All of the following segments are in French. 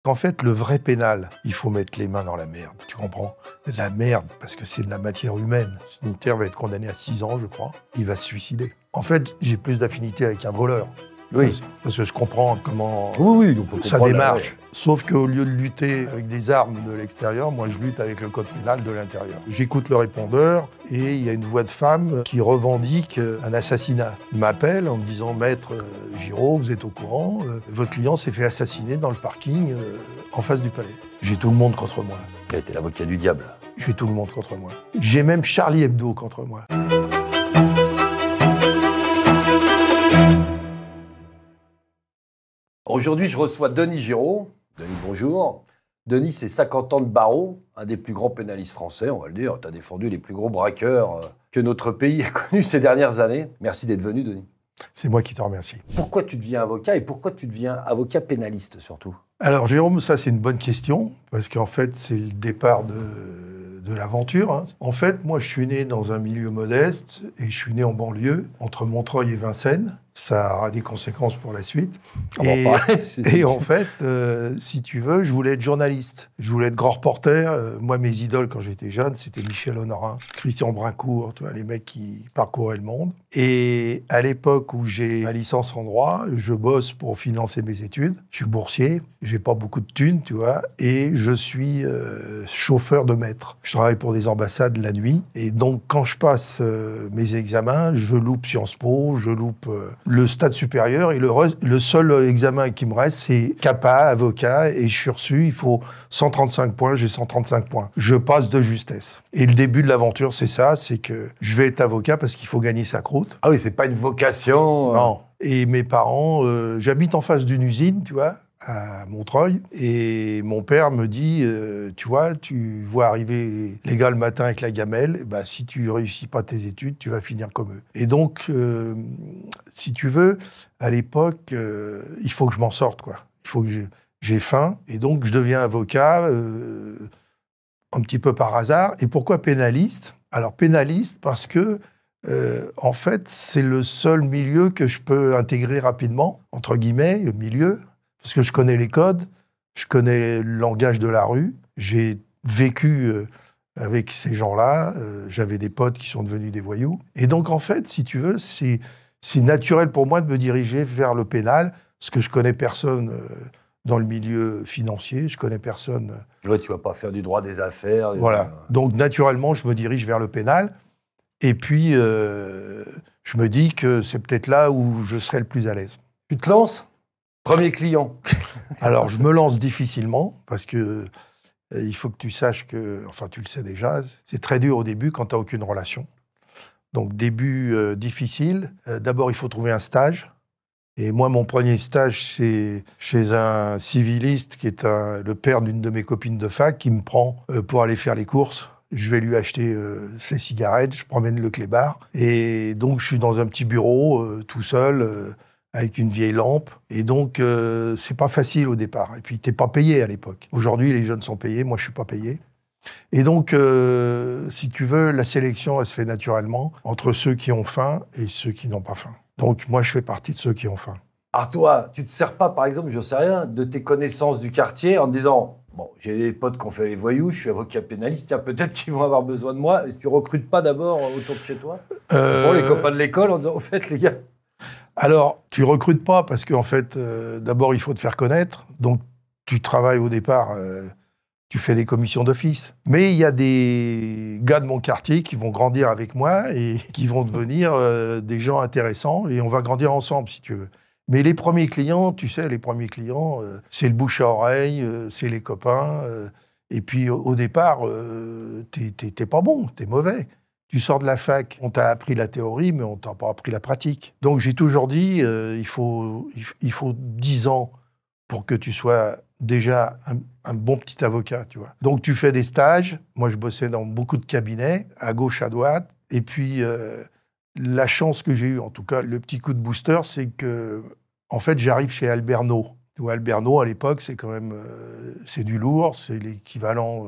En fait, le vrai pénal, il faut mettre les mains dans la merde, tu comprends? La merde, parce que c'est de la matière humaine. Sniter va être condamné à 6 ans, je crois. Il va se suicider. En fait, j'ai plus d'affinité avec un voleur. Oui. Parce que je comprends comment Oui, on peut ça comprendre, démarche. ouais. Sauf qu'au lieu de lutter avec des armes de l'extérieur, moi je lutte avec le code pénal de l'intérieur. J'écoute le répondeur et il y a une voix de femme qui revendique un assassinat. Il m'appelle en me disant « Maître Giraud, vous êtes au courant, votre client s'est fait assassiner dans le parking en face du palais. » J'ai tout le monde contre moi. T'es l'avocat du diable. J'ai tout le monde contre moi. J'ai même Charlie Hebdo contre moi. Aujourd'hui, je reçois Denis Giraud. Denis, bonjour. Denis, c'est 50 ans de barreau, un des plus grands pénalistes français, on va le dire. Tu as défendu les plus gros braqueurs que notre pays a connus ces dernières années. Merci d'être venu, Denis. C'est moi qui te remercie. Pourquoi tu deviens avocat et pourquoi tu deviens avocat pénaliste surtout? Alors Jérôme, ça c'est une bonne question, parce qu'en fait c'est le départ de l'aventure. Hein. En fait, moi je suis né dans un milieu modeste et je suis né en banlieue, entre Montreuil et Vincennes. Ça aura des conséquences pour la suite. Et en fait, si tu veux, je voulais être journaliste. Je voulais être grand reporter. Moi, mes idoles quand j'étais jeune, c'était Michel Honorin, Christian Brincourt, tu vois, les mecs qui parcouraient le monde. Et à l'époque où j'ai ma licence en droit, je bosse pour financer mes études. Je suis boursier, j'ai pas beaucoup de thunes, tu vois, et je suis chauffeur de maître. Je travaille pour des ambassades la nuit. Et donc, quand je passe mes examens, je loupe Sciences Po, je loupe le stade supérieur, et le seul examen qui me reste, c'est CAPA, avocat, et je suis reçu, il faut 135 points, j'ai 135 points. Je passe de justesse. Et le début de l'aventure, c'est ça, c'est que je vais être avocat parce qu'il faut gagner sa croûte. Ah oui, c'est pas une vocation. Non. Et mes parents, j'habite en face d'une usine, tu vois, à Montreuil, et mon père me dit, tu vois, tu vois arriver les gars le matin avec la gamelle, bah, si tu réussis pas tes études, tu vas finir comme eux. Et donc, si tu veux, à l'époque, il faut que je m'en sorte, quoi. Il faut que j'ai faim, et donc je deviens avocat, un petit peu par hasard. Et pourquoi pénaliste? Alors pénaliste parce que en fait, c'est le seul milieu que je peux intégrer rapidement, entre guillemets, le milieu, parce que je connais les codes, je connais le langage de la rue, j'ai vécu avec ces gens-là, j'avais des potes qui sont devenus des voyous. Et donc, en fait, si tu veux, c'est naturel pour moi de me diriger vers le pénal, parce que je connais personne dans le milieu financier, je connais personne... Ouais, tu vas pas faire du droit des affaires. Voilà. Donc, naturellement, je me dirige vers le pénal. Et puis, je me dis que c'est peut-être là où je serai le plus à l'aise. Tu te lances? Premier client. Alors, je me lance difficilement, parce que il faut que tu saches que, enfin, tu le sais déjà, c'est très dur au début quand tu n'as aucune relation. Donc, début difficile. D'abord, il faut trouver un stage. Et moi, mon premier stage, c'est chez un civiliste qui est le père d'une de mes copines de fac qui me prend pour aller faire les courses. Je vais lui acheter ses cigarettes, je promène le clébard. Et donc, je suis dans un petit bureau, tout seul, avec une vieille lampe. Et donc, c'est pas facile au départ. Et puis, t'es pas payé à l'époque. Aujourd'hui, les jeunes sont payés, moi, je suis pas payé. Et donc, si tu veux, la sélection, elle se fait naturellement entre ceux qui ont faim et ceux qui n'ont pas faim. Donc, moi, je fais partie de ceux qui ont faim. Alors toi, tu te sers pas, par exemple, je sais rien, de tes connaissances du quartier en te disant « Bon, j'ai des potes qui ont fait les voyous, je suis avocat pénaliste, tiens, peut-être qu'ils vont avoir besoin de moi. » Et tu recrutes pas d'abord autour de chez toi pour les copains de l'école en disant « Au fait, les gars... » Alors, tu recrutes pas parce qu'en fait, d'abord, il faut te faire connaître. Donc, tu travailles au départ... tu fais des commissions d'office. Mais il y a des gars de mon quartier qui vont grandir avec moi et qui vont devenir des gens intéressants et on va grandir ensemble, si tu veux. Mais les premiers clients, tu sais, c'est le bouche à oreille, c'est les copains. Et puis, au départ, t'es pas bon, t'es mauvais. Tu sors de la fac, on t'a appris la théorie, mais on t'a pas appris la pratique. Donc, j'ai toujours dit, il faut 10 ans pour que tu sois déjà un bon petit avocat, tu vois. Donc, tu fais des stages. Moi, je bossais dans beaucoup de cabinets, à gauche, à droite. Et puis, la chance que j'ai eue, en tout cas, le petit coup de booster, c'est que, en fait, j'arrive chez Alberno. Tu vois, Alberno, à l'époque, c'est quand même... c'est du lourd. C'est l'équivalent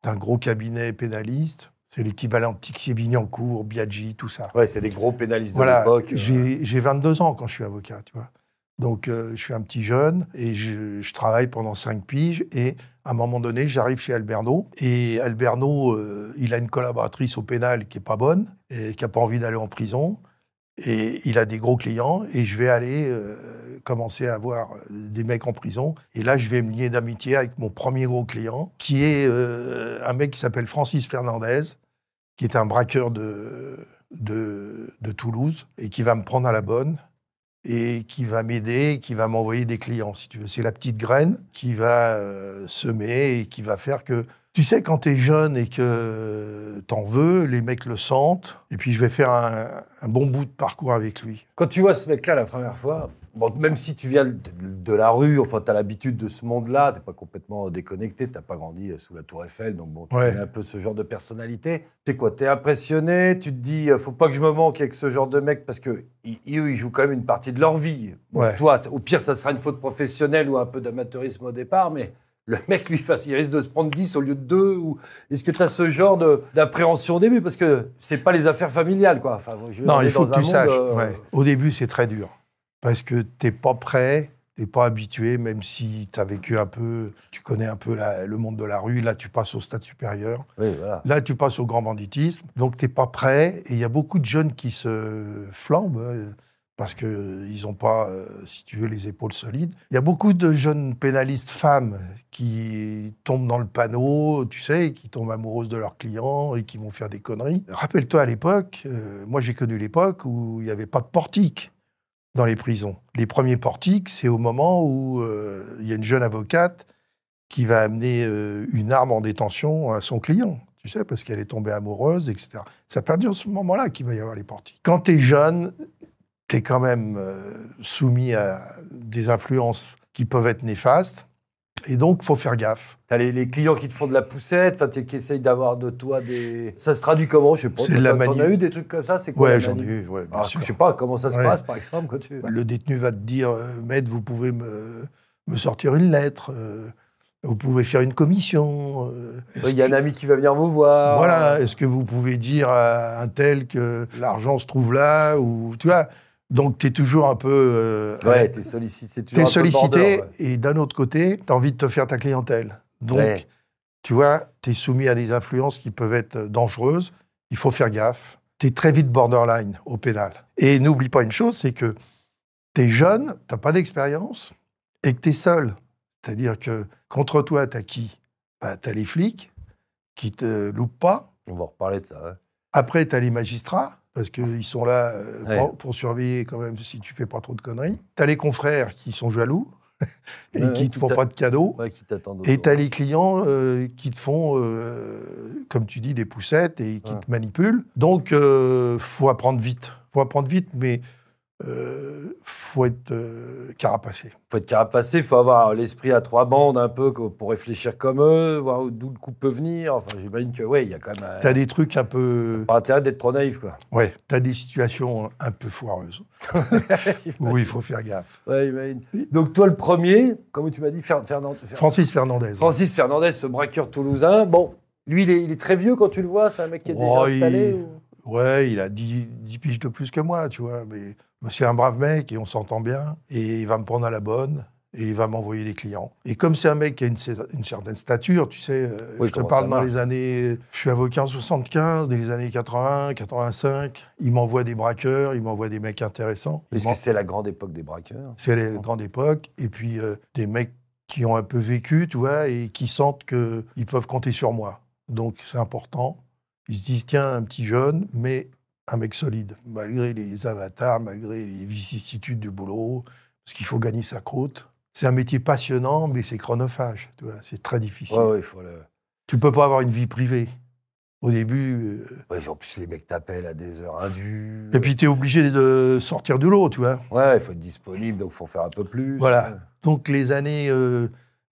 d'un gros cabinet pénaliste. C'est l'équivalent de Tixier-Vignancourt, Biaggi, tout ça. Ouais, c'est des gros pénalistes de voilà, l'époque. J'ai 22 ans quand je suis avocat, tu vois. Donc, je suis un petit jeune et je travaille pendant 5 piges. Et à un moment donné, j'arrive chez Alberno. Et Alberno, il a une collaboratrice au pénal qui n'est pas bonne et qui n'a pas envie d'aller en prison. Et il a des gros clients. Et je vais aller commencer à avoir des mecs en prison. Et là, je vais me lier d'amitié avec mon premier gros client, qui est un mec qui s'appelle Francis Fernandez, qui est un braqueur de Toulouse et qui va me prendre à la bonne et qui va m'aider, qui va m'envoyer des clients, si tu veux. C'est la petite graine qui va semer et qui va faire que... Tu sais, quand t'es jeune et que t'en veux, les mecs le sentent. Et puis, je vais faire un bon bout de parcours avec lui. Quand tu vois ce mec-là la première fois, bon, même si tu viens de la rue, enfin, t'as l'habitude de ce monde-là, t'es pas complètement déconnecté, t'as pas grandi sous la Tour Eiffel, donc bon, tu connais un peu ce genre de personnalité. T'es quoi? T'es impressionné? Tu te dis, faut pas que je me manque avec ce genre de mec parce que ils jouent quand même une partie de leur vie. Bon, toi, au pire, ça sera une faute professionnelle ou un peu d'amateurisme au départ, mais le mec, lui, il risque de se prendre 10 au lieu de 2. Ou... Est-ce que tu as ce genre d'appréhension au début? Parce que c'est pas les affaires familiales, quoi. Enfin, non, il faut que tu saches. Au début, c'est très dur. Parce que t'es pas prêt, t'es pas habitué, même si tu as vécu un peu, tu connais un peu le monde de la rue. Là, tu passes au stade supérieur. Oui, voilà. Là, tu passes au grand banditisme. Donc, t'es pas prêt. Et il y a beaucoup de jeunes qui se flambent. Parce qu'ils n'ont pas, si tu veux, les épaules solides. Il y a beaucoup de jeunes pénalistes femmes qui tombent dans le panneau, tu sais, qui tombent amoureuses de leurs clients et qui vont faire des conneries. Rappelle-toi à l'époque, moi j'ai connu l'époque où il n'y avait pas de portique dans les prisons. Les premiers portiques, c'est au moment où il y a une jeune avocate qui va amener une arme en détention à son client. Tu sais, parce qu'elle est tombée amoureuse, etc. Ça perdu en ce moment-là qu'il va y avoir les portiques. Quand tu es jeune, tu es quand même soumis à des influences qui peuvent être néfastes. Et donc, il faut faire gaffe. Tu as les clients qui te font de la poussette, qui essayent d'avoir de toi des... Ça se traduit comment? Je sais pas. T'en as eu des trucs comme ça? C'est quoi? Ouais, j'en ai eu. Ouais, bien sûr. Je sais pas comment ça se passe, par exemple. Quand tu... Le détenu va te dire, maître, vous pouvez me sortir une lettre, vous pouvez faire une commission. Il y a un ami qui va venir vous voir. Voilà. Est-ce que vous pouvez dire à un tel que l'argent se trouve là ou tu vois. Donc, tu es toujours un peu... tu es sollicité. Tu es sollicité, et d'un autre côté, tu as envie de te faire ta clientèle. Donc, tu vois, tu es soumis à des influences qui peuvent être dangereuses. Il faut faire gaffe. Tu es très vite borderline au pénal. Et n'oublie pas une chose, c'est que tu es jeune, tu n'as pas d'expérience, et que tu es seul. C'est-à-dire que contre toi, tu as qui? Tu as les flics qui te loupent pas. On va reparler de ça. Ouais. Après, tu as les magistrats, parce qu'ils sont là pour surveiller quand même si tu fais pas trop de conneries. Tu as les confrères qui sont jaloux et qui te font pas de cadeaux. Qui t'attendent. Et tu as les clients qui te font, comme tu dis, des poussettes et qui te manipulent. Donc, faut apprendre vite. Faut apprendre vite, mais faut être carapacé. Faut être carapacé, faut avoir l'esprit à 3 bandes un peu pour réfléchir comme eux, voir d'où le coup peut venir. Enfin, j'imagine que il y a quand même. T'as des trucs un peu. Pas intérêt d'être trop naïf, quoi. Ouais, t'as des situations un peu foireuses. Où il faut faire gaffe. Ouais, j'imagine. Donc toi, le premier, comme tu m'as dit, Francis Fernandez. Francis Fernandez, ce braqueur toulousain. Bon, lui, il est très vieux quand tu le vois. C'est un mec qui est déjà installé. Ouais, il a 10 piges de plus que moi, tu vois, mais c'est un brave mec et on s'entend bien. Et il va me prendre à la bonne et il va m'envoyer des clients. Et comme c'est un mec qui a une certaine stature, tu sais, je te parle dans les années... Je suis avocat en 75, dans les années 80, 85. Il m'envoie des braqueurs, il m'envoie des mecs intéressants. Est-ce que c'est la grande époque des braqueurs? C'est la grande époque. Et puis des mecs qui ont un peu vécu, tu vois, et qui sentent qu'ils peuvent compter sur moi. Donc c'est important. Ils se disent, tiens, un petit jeune, mais un mec solide, malgré les avatars, malgré les vicissitudes du boulot, parce qu'il faut gagner sa croûte. C'est un métier passionnant, mais c'est chronophage, tu vois, c'est très difficile. Ouais, il faut Tu peux pas avoir une vie privée. Au début... en plus, les mecs t'appellent à des heures indues. Et puis, tu es obligé de sortir du lot, tu vois. Ouais, il faut être disponible, donc il faut faire un peu plus. Voilà. Ouais. Donc,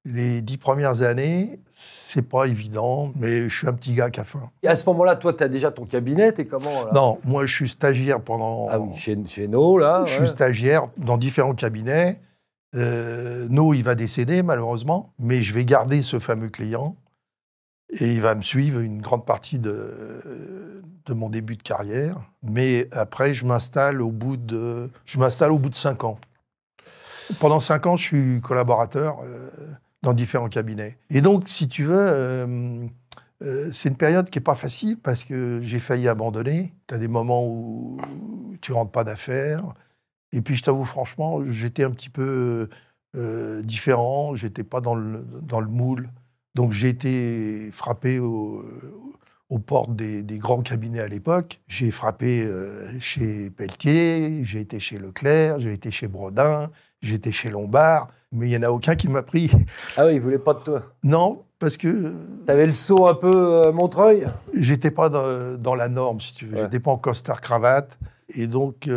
les 10 premières années, c'est pas évident, mais je suis un petit gars qui a faim. Et à ce moment-là, toi, tu as déjà ton cabinet, t'es comment là? Non, moi, je suis stagiaire pendant... Ah oui, chez No, là. Je suis stagiaire dans différents cabinets. No, il va décéder, malheureusement, mais je vais garder ce fameux client et il va me suivre une grande partie de mon début de carrière. Mais après, je m'installe au bout de 5 ans. Pendant 5 ans, je suis collaborateur dans différents cabinets. Et donc, si tu veux, c'est une période qui n'est pas facile parce que j'ai failli abandonner. Tu as des moments où tu ne rentres pas d'affaires. Et puis, je t'avoue, franchement, j'étais un petit peu différent. Je n'étais pas dans le moule. Donc, j'ai été frappé aux portes des grands cabinets à l'époque. J'ai frappé chez Pelletier, j'ai été chez Leclerc, j'ai été chez Brodin, j'ai été chez Lombard, mais il n'y en a aucun qui m'a pris. Ah oui, ils ne voulaient pas de toi? Non, parce que... Tu avais le saut un peu Montreuil? J'étais pas dans la norme, si tu veux. Ouais. J'étais pas en costard-cravate. Et donc,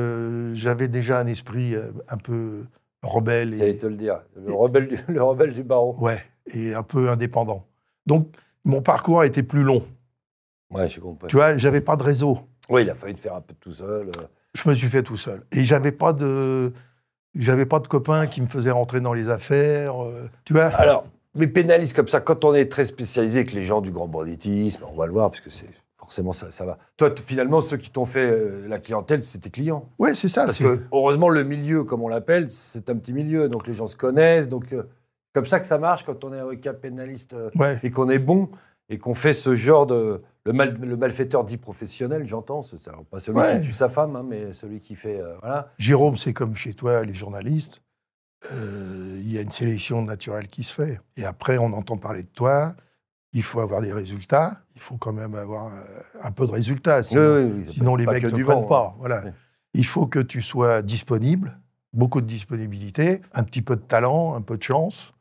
j'avais déjà un esprit un peu rebelle. J'allais te le dire, le rebelle du barreau. Ouais, et un peu indépendant. Donc, mon parcours a été plus long. Ouais, je comprends. Tu vois, j'avais pas de réseau. Oui, il a fallu te faire un peu tout seul. Je me suis fait tout seul. Et j'avais pas de copains qui me faisaient rentrer dans les affaires. Tu vois. Alors, mais pénaliste comme ça, quand on est très spécialisé avec les gens du grand banditisme, on va le voir, parce que c'est forcément ça va. Toi, finalement, ceux qui t'ont fait la clientèle, c'est tes clients. Oui, c'est ça. Parce que, heureusement, le milieu, comme on l'appelle, c'est un petit milieu. Donc, les gens se connaissent. Donc, comme ça que ça marche quand on est avocat pénaliste et qu'on est bon et qu'on fait ce genre de... Le malfaiteur dit professionnel, j'entends. C'est pas celui qui tue sa femme, hein, mais celui qui fait... voilà. Jérôme, c'est comme chez toi, les journalistes. Il y a une sélection naturelle qui se fait. Et après, on entend parler de toi. Il faut avoir des résultats. Il faut quand même avoir un peu de résultats. Sinon, sinon les mecs ne te prennent pas. Voilà. Oui. Il faut que tu sois disponible, beaucoup de disponibilité, un petit peu de talent, un peu de chance.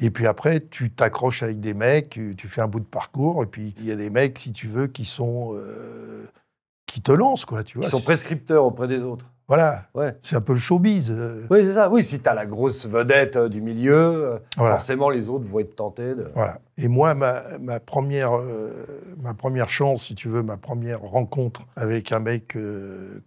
Et puis après, tu t'accroches avec des mecs, tu fais un bout de parcours. Et puis, il y a des mecs, si tu veux, qui te lancent, quoi. Tu vois. Ils sont prescripteurs auprès des autres. Voilà, ouais. C'est un peu le showbiz. Oui, c'est ça. Oui, si tu as la grosse vedette du milieu, voilà. Forcément, les autres vont être tentés de... Voilà. Et moi, ma première chance, si tu veux, ma première rencontre avec un mec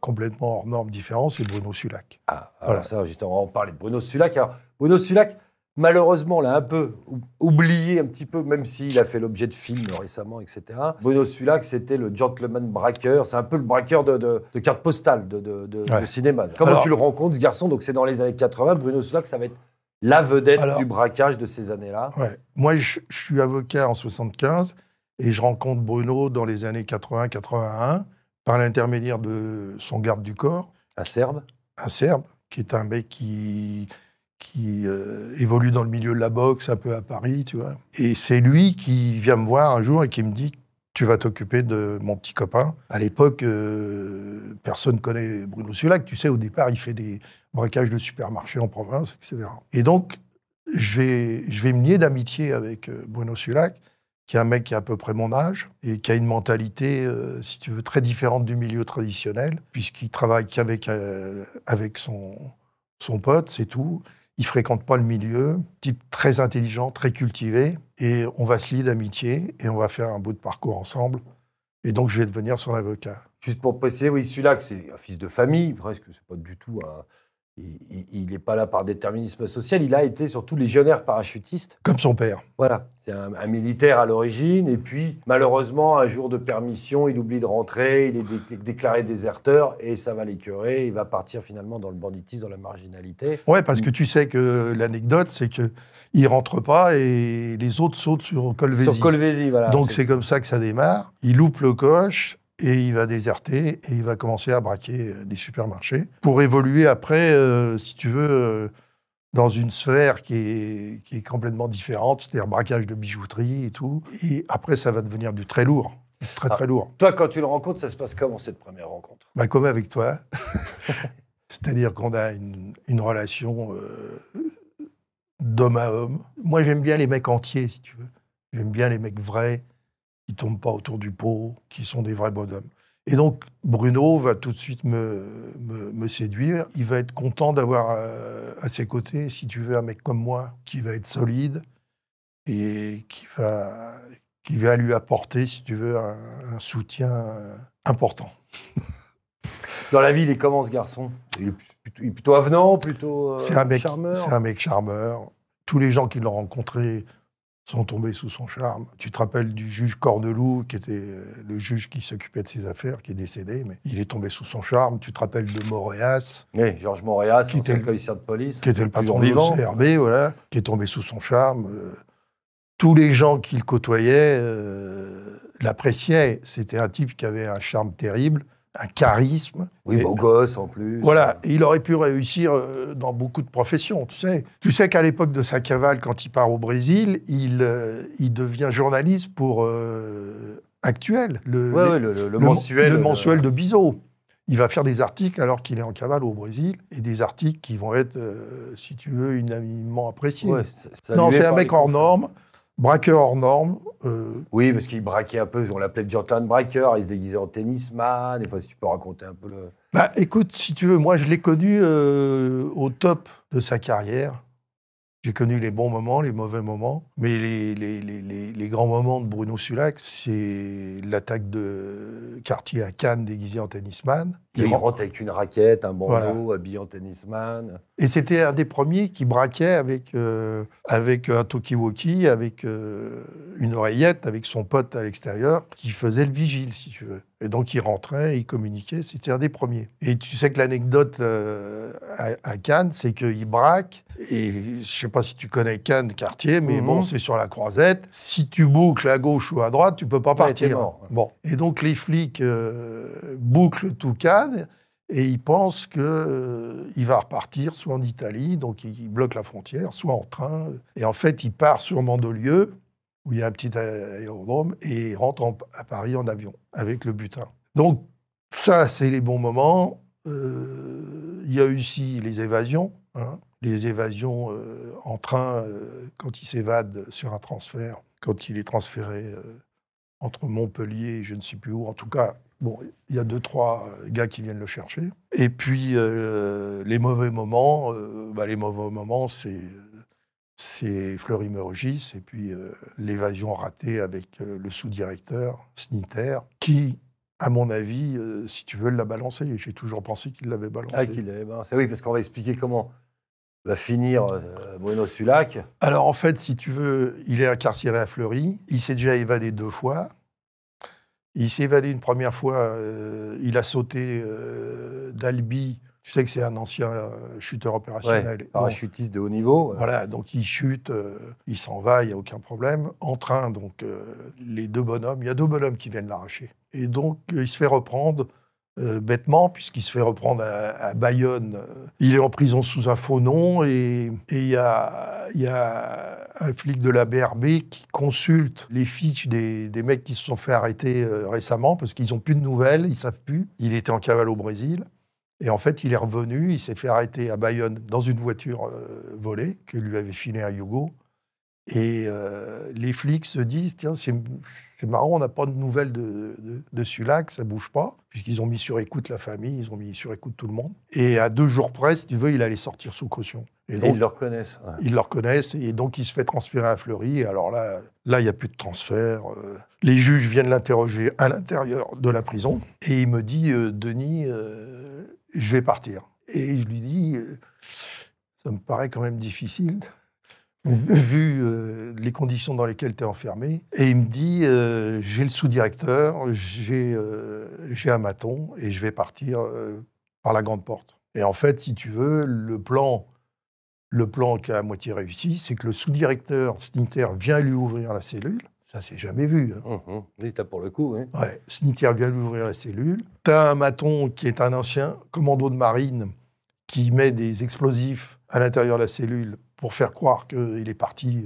complètement hors norme différent, c'est Bruno Sulac. Ah, voilà. Ça, justement, on parlait de Bruno Sulac. Alors, Bruno Sulac, malheureusement, l'a un peu oublié un petit peu, même s'il a fait l'objet de films récemment, etc. Bruno Sulac, c'était le gentleman braqueur. C'est un peu le braqueur de cartes postales de cinéma. Comment tu le rencontres, ce garçon? Donc, c'est dans les années 80. Bruno Sulac, ça va être la vedette du braquage de ces années-là. Ouais. Moi, je suis avocat en 75 et je rencontre Bruno dans les années 80-81 par l'intermédiaire de son garde du corps. Un Serbe. Un Serbe, qui est un mec qui évolue dans le milieu de la boxe, un peu à Paris, tu vois. Et c'est lui qui vient me voir un jour et qui me dit « Tu vas t'occuper de mon petit copain ». À l'époque, personne ne connaît Bruno Sulac. Tu sais, au départ, il fait des braquages de supermarchés en province, etc. Et donc, je vais me lier d'amitié avec Bruno Sulac, qui est un mec qui a à peu près mon âge et qui a une mentalité, si tu veux, très différente du milieu traditionnel, puisqu'il travaille qu'avec son pote, c'est tout. Il fréquente pas le milieu, type très intelligent, très cultivé, et on va se lier d'amitié et on va faire un bout de parcours ensemble. Et donc, je vais devenir son avocat. Juste pour préciser, oui, celui-là, c'est un fils de famille, presque, c'est pas du tout un... Il n'est pas là par déterminisme social, il a été surtout légionnaire parachutiste. Comme son père. Voilà, c'est un militaire à l'origine, et puis malheureusement, un jour de permission, il oublie de rentrer, il est déclaré déserteur, et ça va l'écœurer, il va partir finalement dans le banditisme, dans la marginalité. Ouais, parce que tu sais que l'anecdote, c'est qu'il ne rentre pas et les autres sautent sur Colvézi. Sur Colvézi, voilà. Donc c'est comme ça que ça démarre, il loupe le coche, et il va déserter et il va commencer à braquer des supermarchés pour évoluer après, si tu veux, dans une sphère qui est complètement différente, c'est-à-dire braquage de bijouterie et tout. Et après, ça va devenir du très lourd, très lourd. Toi, quand tu le rencontres, ça se passe comment, cette première rencontre? Bah, comme avec toi. C'est-à-dire qu'on a une relation d'homme à homme. Moi, j'aime bien les mecs entiers, si tu veux. J'aime bien les mecs vrais, qui ne tombent pas autour du pot, qui sont des vrais bonhommes. Et donc, Bruno va tout de suite me séduire. Il va être content d'avoir à ses côtés, si tu veux, un mec comme moi, qui va être solide et qui va lui apporter, si tu veux, un soutien important. Dans la vie, il est comment, ce garçon? Il est plutôt avenant, plutôt charmeur? C'est un mec charmeur. Tous les gens qui l'ont rencontré sont tombés sous son charme. Tu te rappelles du juge Corneloup, qui était le juge qui s'occupait de ses affaires, qui est décédé, mais il est tombé sous son charme. Tu te rappelles de Moréas. Oui, Georges Moréas, qui était le commissaire de police. Qui était le patron de l'OCRB, voilà, qui est tombé sous son charme. Tous les gens qui le côtoyaient l'appréciaient. C'était un type qui avait un charme terrible, un charisme. Oui, beau gosse en plus. Voilà, et il aurait pu réussir dans beaucoup de professions, tu sais. Tu sais qu'à l'époque de sa cavale, quand il part au Brésil, il devient journaliste pour Actuel, le mensuel. Le mensuel de Bizot. Il va faire des articles alors qu'il est en cavale au Brésil, et des articles qui vont être, si tu veux, unanimement appréciés. Ouais, non, c'est un mec hors norme. Braqueur hors norme. Oui, parce qu'il braquait un peu, on l'appelait Jordan Braqueur, il se déguisait en tennisman, des fois, si tu peux raconter un peu le... Bah, écoute, si tu veux, moi, je l'ai connu au top de sa carrière. J'ai connu les bons moments, les mauvais moments, mais les grands moments de Bruno Sulac, c'est l'attaque de Cartier à Cannes déguisé en tennisman. Il rentre avec une raquette, un bandeau, habillé en tennisman. Et c'était un des premiers qui braquait avec un talkie-walkie, avec une oreillette, avec son pote à l'extérieur, qui faisait le vigile, si tu veux. Et donc, il rentrait, il communiquait, c'était un des premiers. Et tu sais que l'anecdote à Cannes, c'est qu'il braque, et je ne sais pas si tu connais Cannes, Cartier, mais bon, c'est sur la croisette. Si tu boucles à gauche ou à droite, tu ne peux pas partir. Bon. Et donc, les flics bouclent tout Cannes, et ils pensent qu'il va repartir, soit en Italie, donc il bloque la frontière, soit en train. Et en fait, il part sur Mandelieu, où il y a un petit aérodrome, et il rentre à Paris en avion, avec le butin. Donc, ça, c'est les bons moments. Il y a aussi les évasions. Les évasions en train, quand il s'évade sur un transfert, quand il est transféré entre Montpellier et je ne sais plus où. En tout cas, bon, il y a 2-3 gars qui viennent le chercher. Et puis, les mauvais moments, c'est Fleury-Mérogis, et puis l'évasion ratée avec le sous-directeur, Sniter, qui, à mon avis, si tu veux, l'a balancé. J'ai toujours pensé qu'il l'avait balancé. Ah, qu'il l'avait balancé, oui, parce qu'on va expliquer comment va finir Bruno Sulac. Alors, en fait, si tu veux, il est incarcéré à Fleury. Il s'est déjà évadé 2 fois. Il s'est évadé une première fois, il a sauté d'Albi. Tu sais que c'est un ancien chuteur opérationnel. Ouais, parachutiste de haut niveau. Voilà, donc il chute, il s'en va, il n'y a aucun problème. En train, donc, les 2 bonhommes, il y a 2 bonhommes qui viennent l'arracher. Et donc, il se fait reprendre bêtement, puisqu'il se fait reprendre à Bayonne. Il est en prison sous un faux nom, et il y a un flic de la BRB qui consulte les fiches des mecs qui se sont fait arrêter récemment, parce qu'ils n'ont plus de nouvelles, ils ne savent plus. Il était en cavale au Brésil. Et en fait, il est revenu, il s'est fait arrêter à Bayonne dans une voiture volée que lui avait filé un Yougo. Et les flics se disent, tiens, c'est marrant, on n'a pas de nouvelles de Sulac, ça ne bouge pas, puisqu'ils ont mis sur écoute la famille, ils ont mis sur écoute tout le monde. Et à 2 jours près, si tu veux, il allait sortir sous caution. Et donc, ils le reconnaissent. Ouais. Ils le reconnaissent, et donc il se fait transférer à Fleury. Et alors là, il n'y a plus de transfert. Les juges viennent l'interroger à l'intérieur de la prison. Et il me dit, Denis, je vais partir. Et je lui dis, ça me paraît quand même difficile, vu les conditions dans lesquelles tu es enfermé. Et il me dit, j'ai le sous-directeur, j'ai un maton, et je vais partir par la grande porte. Et en fait, si tu veux, le plan qui a à moitié réussi, c'est que le sous-directeur Sniter vient lui ouvrir la cellule. Ça, c'est jamais vu. Oui, t'as pour le coup, oui. Ouais, Sniter vient lui ouvrir la cellule. T'as un maton qui est un ancien commando de marine qui met des explosifs à l'intérieur de la cellule pour faire croire qu'il est parti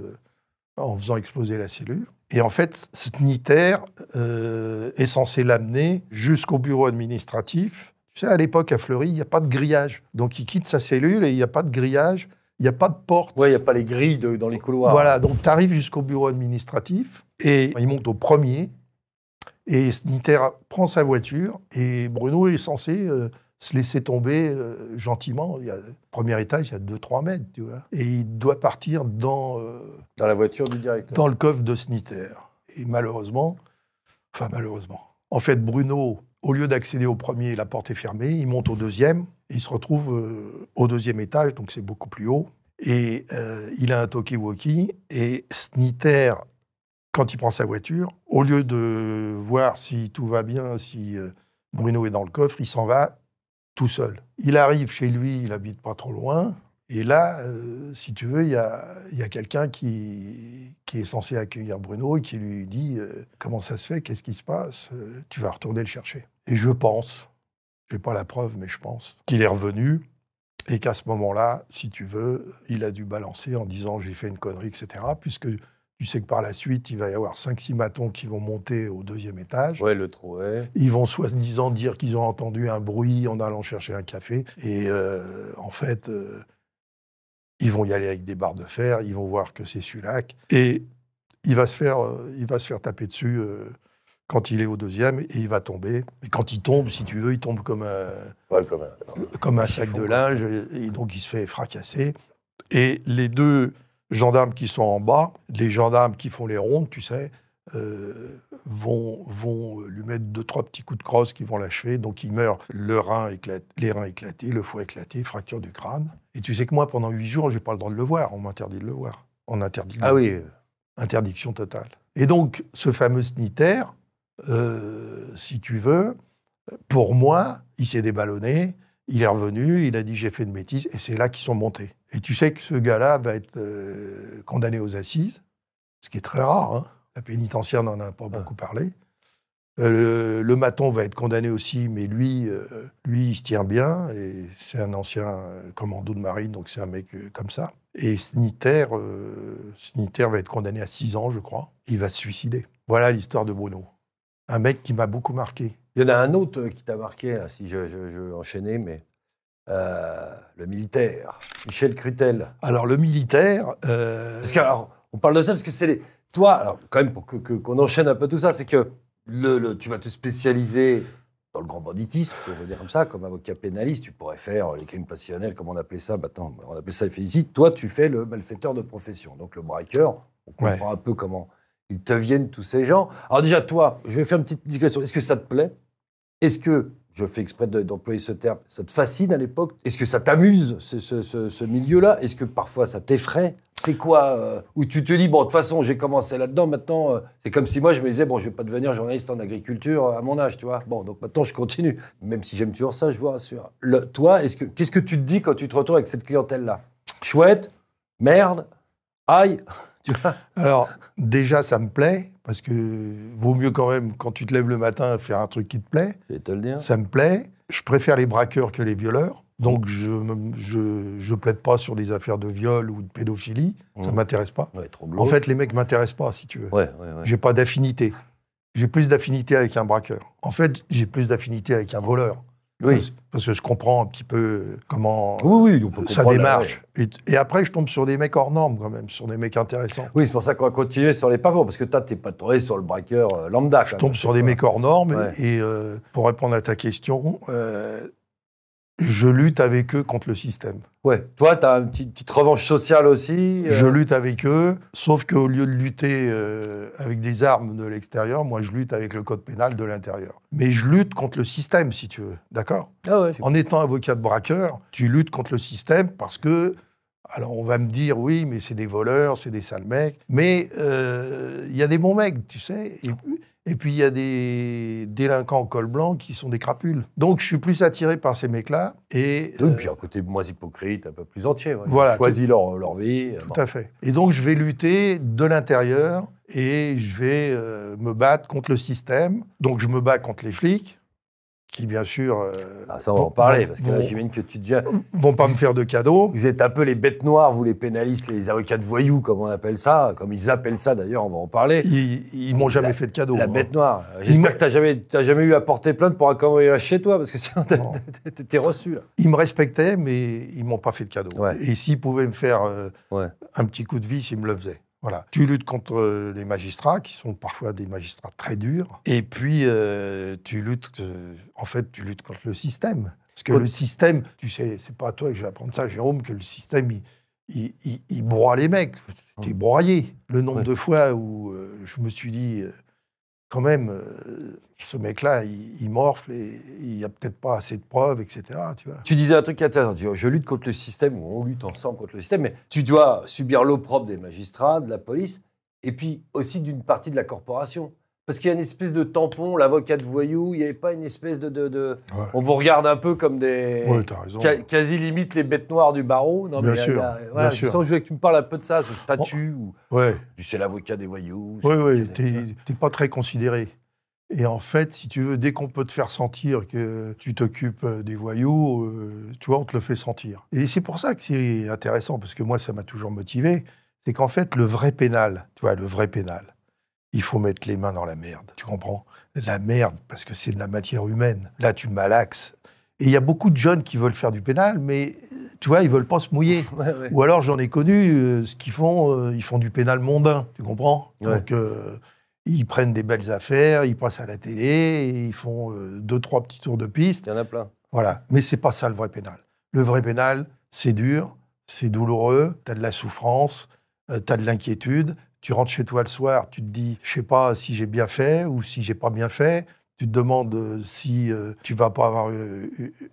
en faisant exploser la cellule. Et en fait, Sniter est censé l'amener jusqu'au bureau administratif. Tu sais, à l'époque, à Fleury, il n'y a pas de grillage. Donc, il quitte sa cellule et il n'y a pas de grillage, il n'y a pas de porte. Oui, il n'y a pas les grilles dans les couloirs. Voilà, donc tu arrives jusqu'au bureau administratif et il monte au premier. Et Sniter prend sa voiture et Bruno est censé se laisser tomber gentiment. Premier étage, il y a 2-3 mètres, tu vois. Et il doit partir dans la voiture du directeur. Dans le coffre de Sniter. Et malheureusement, en fait, Bruno, au lieu d'accéder au premier, la porte est fermée, il monte au deuxième, et il se retrouve au 2e étage, donc c'est beaucoup plus haut. Et il a un talkie-walkie. Et Sniter, quand il prend sa voiture, au lieu de voir si tout va bien, si Bruno est dans le coffre, il s'en va tout seul. Il arrive chez lui, il habite pas trop loin. Et là, si tu veux, il y a quelqu'un qui est censé accueillir Bruno et qui lui dit comment ça se fait, qu'est-ce qui se passe, tu vas retourner le chercher. Et je pense, je n'ai pas la preuve, mais je pense qu'il est revenu et qu'à ce moment-là, si tu veux, il a dû balancer en disant j'ai fait une connerie, etc. Puisque tu sais que par la suite, il va y avoir 5-6 matons qui vont monter au 2e étage. Ouais, le trou, ouais. Ils vont soi-disant dire qu'ils ont entendu un bruit en allant chercher un café. Et en fait... ils vont y aller avec des barres de fer, ils vont voir que c'est Sulac, et il va se faire taper dessus quand il est au 2e, et il va tomber. Et quand il tombe, si tu veux, il tombe comme un sac de linge, et donc il se fait fracasser. Et les 2 gendarmes qui sont en bas, les gendarmes qui font les rondes, tu sais, vont lui mettre 2-3 petits coups de crosse qui vont l'achever. Donc il meurt, les reins éclatés, le foie éclaté, fracture du crâne. Et tu sais que moi, pendant 8 jours, j'ai pas le droit de le voir. On m'interdit de le voir. On interdit. Ah oui. Interdiction totale. Et donc, ce fameux Sniter, si tu veux, pour moi, il s'est déballonné, il est revenu, il a dit j'ai fait une bêtise, et c'est là qu'ils sont montés. Et tu sais que ce gars-là va être condamné aux assises, ce qui est très rare, hein. La pénitentiaire n'en a pas beaucoup parlé. Le maton va être condamné aussi, mais lui, il se tient bien, et c'est un ancien commando de marine, donc c'est un mec comme ça. Et Sniter va être condamné à 6 ans, je crois. Il va se suicider. Voilà l'histoire de Bruno. Un mec qui m'a beaucoup marqué. Il y en a un autre qui t'a marqué, là, si je enchaînais, mais le militaire, Michel Crutel. Alors, le militaire... Parce que, alors, on parle de ça parce que c'est les... Toi, alors, quand même, pour qu'on enchaîne un peu tout ça, c'est que tu vas te spécialiser dans le grand banditisme, on va dire comme ça, comme avocat pénaliste. Tu pourrais faire les crimes passionnels, comme on appelait ça maintenant. On appelait ça les féminicides. Toi, tu fais le malfaiteur de profession, donc le braqueur. On comprend un peu comment ils te viennent, tous ces gens. Alors déjà, toi, je vais faire une petite digression. Est-ce que ça te plaît ? Est-ce que, je fais exprès d'employer ce terme, ça te fascine à l'époque ? Est-ce que ça t'amuse, ce milieu-là ? Est-ce que parfois ça t'effraie ? C'est quoi où tu te dis, bon, de toute façon, j'ai commencé là-dedans, maintenant, c'est comme si moi, je me disais, bon, je vais pas devenir journaliste en agriculture à mon âge, tu vois. Bon, donc maintenant, je continue. Même si j'aime toujours ça, je vous rassure. Toi, qu'est-ce que tu te dis quand tu te retrouves avec cette clientèle-là ? Chouette ? Merde ? Aïe ? Tu vois ? Alors, déjà, ça me plaît, parce que vaut mieux quand même, quand tu te lèves le matin, faire un truc qui te plaît. Je vais te le dire. Ça me plaît. Je préfère les braqueurs que les violeurs. Donc, je plaide pas sur des affaires de viol ou de pédophilie. Ça m'intéresse pas. Ouais, trop En fait, les mecs m'intéressent pas, si tu veux. Ouais. J'ai pas d'affinité. J'ai plus d'affinité avec un braqueur. En fait, j'ai plus d'affinité avec un voleur. Oui. Parce que je comprends un petit peu comment on peut ça comprendre, démarche. Et après, je tombe sur des mecs hors normes, quand même, sur des mecs intéressants. Oui, c'est pour ça qu'on va continuer sur les parcours, parce que toi, t'es pas tombé sur le braqueur lambda. Je tombe sur des mecs hors normes, Ouais. et pour répondre à ta question, je lutte avec eux contre le système. Ouais. Toi, t'as une petite revanche sociale aussi. Je lutte avec eux, sauf qu'au lieu de lutter avec des armes de l'extérieur, moi, je lutte avec le code pénal de l'intérieur. Mais je lutte contre le système, si tu veux, d'accord ? Ah ouais, En étant avocat de braqueur, tu luttes contre le système parce que, alors on va me dire, oui, mais c'est des voleurs, c'est des sales mecs, mais il y a des bons mecs, tu sais, et puis il y a des délinquants en col blanc qui sont des crapules. Donc je suis plus attiré par ces mecs-là. Et puis un côté moins hypocrite, un peu plus entier. Ouais. Voilà, ils ont choisi leur vie. Tout à fait. Et donc je vais lutter de l'intérieur et je vais me battre contre le système. Donc je me bats contre les flics, qui bien sûr... ça, on va en parler, parce que là, j'imagine que tu deviens... vont pas me faire de cadeaux. Vous êtes un peu les bêtes noires, vous les pénalistes, les avocats de voyous, comme on appelle ça, comme ils appellent ça d'ailleurs, on va en parler. Ils m'ont jamais fait de cadeaux. La bête noire. J'espère que t'as jamais eu à porter plainte pour un cambriolage chez toi, parce que sinon t'es reçu, là. Ils me respectaient, mais ils m'ont pas fait de cadeaux. Ouais. Et s'ils pouvaient me faire un petit coup de vis, ils me le faisaient. Voilà. Tu luttes contre les magistrats, qui sont parfois des magistrats très durs. Et puis, tu luttes contre le système. Parce que le système, tu sais, c'est pas à toi que je vais apprendre ça, Jérôme, que le système, il broie les mecs. T'es broyé. Le nombre de fois où je me suis dit, quand même, ce mec-là, il morfle et il n'y a peut-être pas assez de preuves, etc. Tu vois. Tu disais un truc intéressant. Tu dis, je lutte contre le système, ou on lutte ensemble contre le système, mais tu dois subir l'opprobre des magistrats, de la police, et puis aussi d'une partie de la corporation. Parce qu'il y a une espèce de tampon, l'avocat de voyou, il n'y avait pas une espèce de... Ouais. On vous regarde un peu comme des... Ouais, t'as raison. Quasi limite les bêtes noires du barreau. Non, Bien mais sûr, voilà, bien sûr. justement, je voulais que tu me parles un peu de ça, ce statut, où Ouais, tu sais l'avocat des voyous. ouais, t'es pas très considéré. Et en fait, si tu veux, dès qu'on peut te faire sentir que tu t'occupes des voyous, tu vois, on te le fait sentir. Et c'est pour ça que c'est intéressant, parce que moi, ça m'a toujours motivé, c'est qu'en fait, le vrai pénal, tu vois, le vrai pénal, il faut mettre les mains dans la merde, tu comprends? La merde, parce que c'est de la matière humaine. Là, tu malaxes. Et il y a beaucoup de jeunes qui veulent faire du pénal, mais tu vois, ils veulent pas se mouiller. Ouais. Ou alors, j'en ai connu, ce qu'ils font, ils font du pénal mondain, tu comprends? Ouais. Donc, ils prennent des belles affaires, ils passent à la télé, et ils font 2-3 petits tours de piste. Il y en a plein. Voilà. Mais c'est pas ça le vrai pénal. Le vrai pénal, c'est dur, c'est douloureux, tu as de la souffrance, tu as de l'inquiétude. Tu rentres chez toi le soir, tu te dis, je sais pas si j'ai bien fait ou si j'ai pas bien fait. Tu te demandes si tu vas pas avoir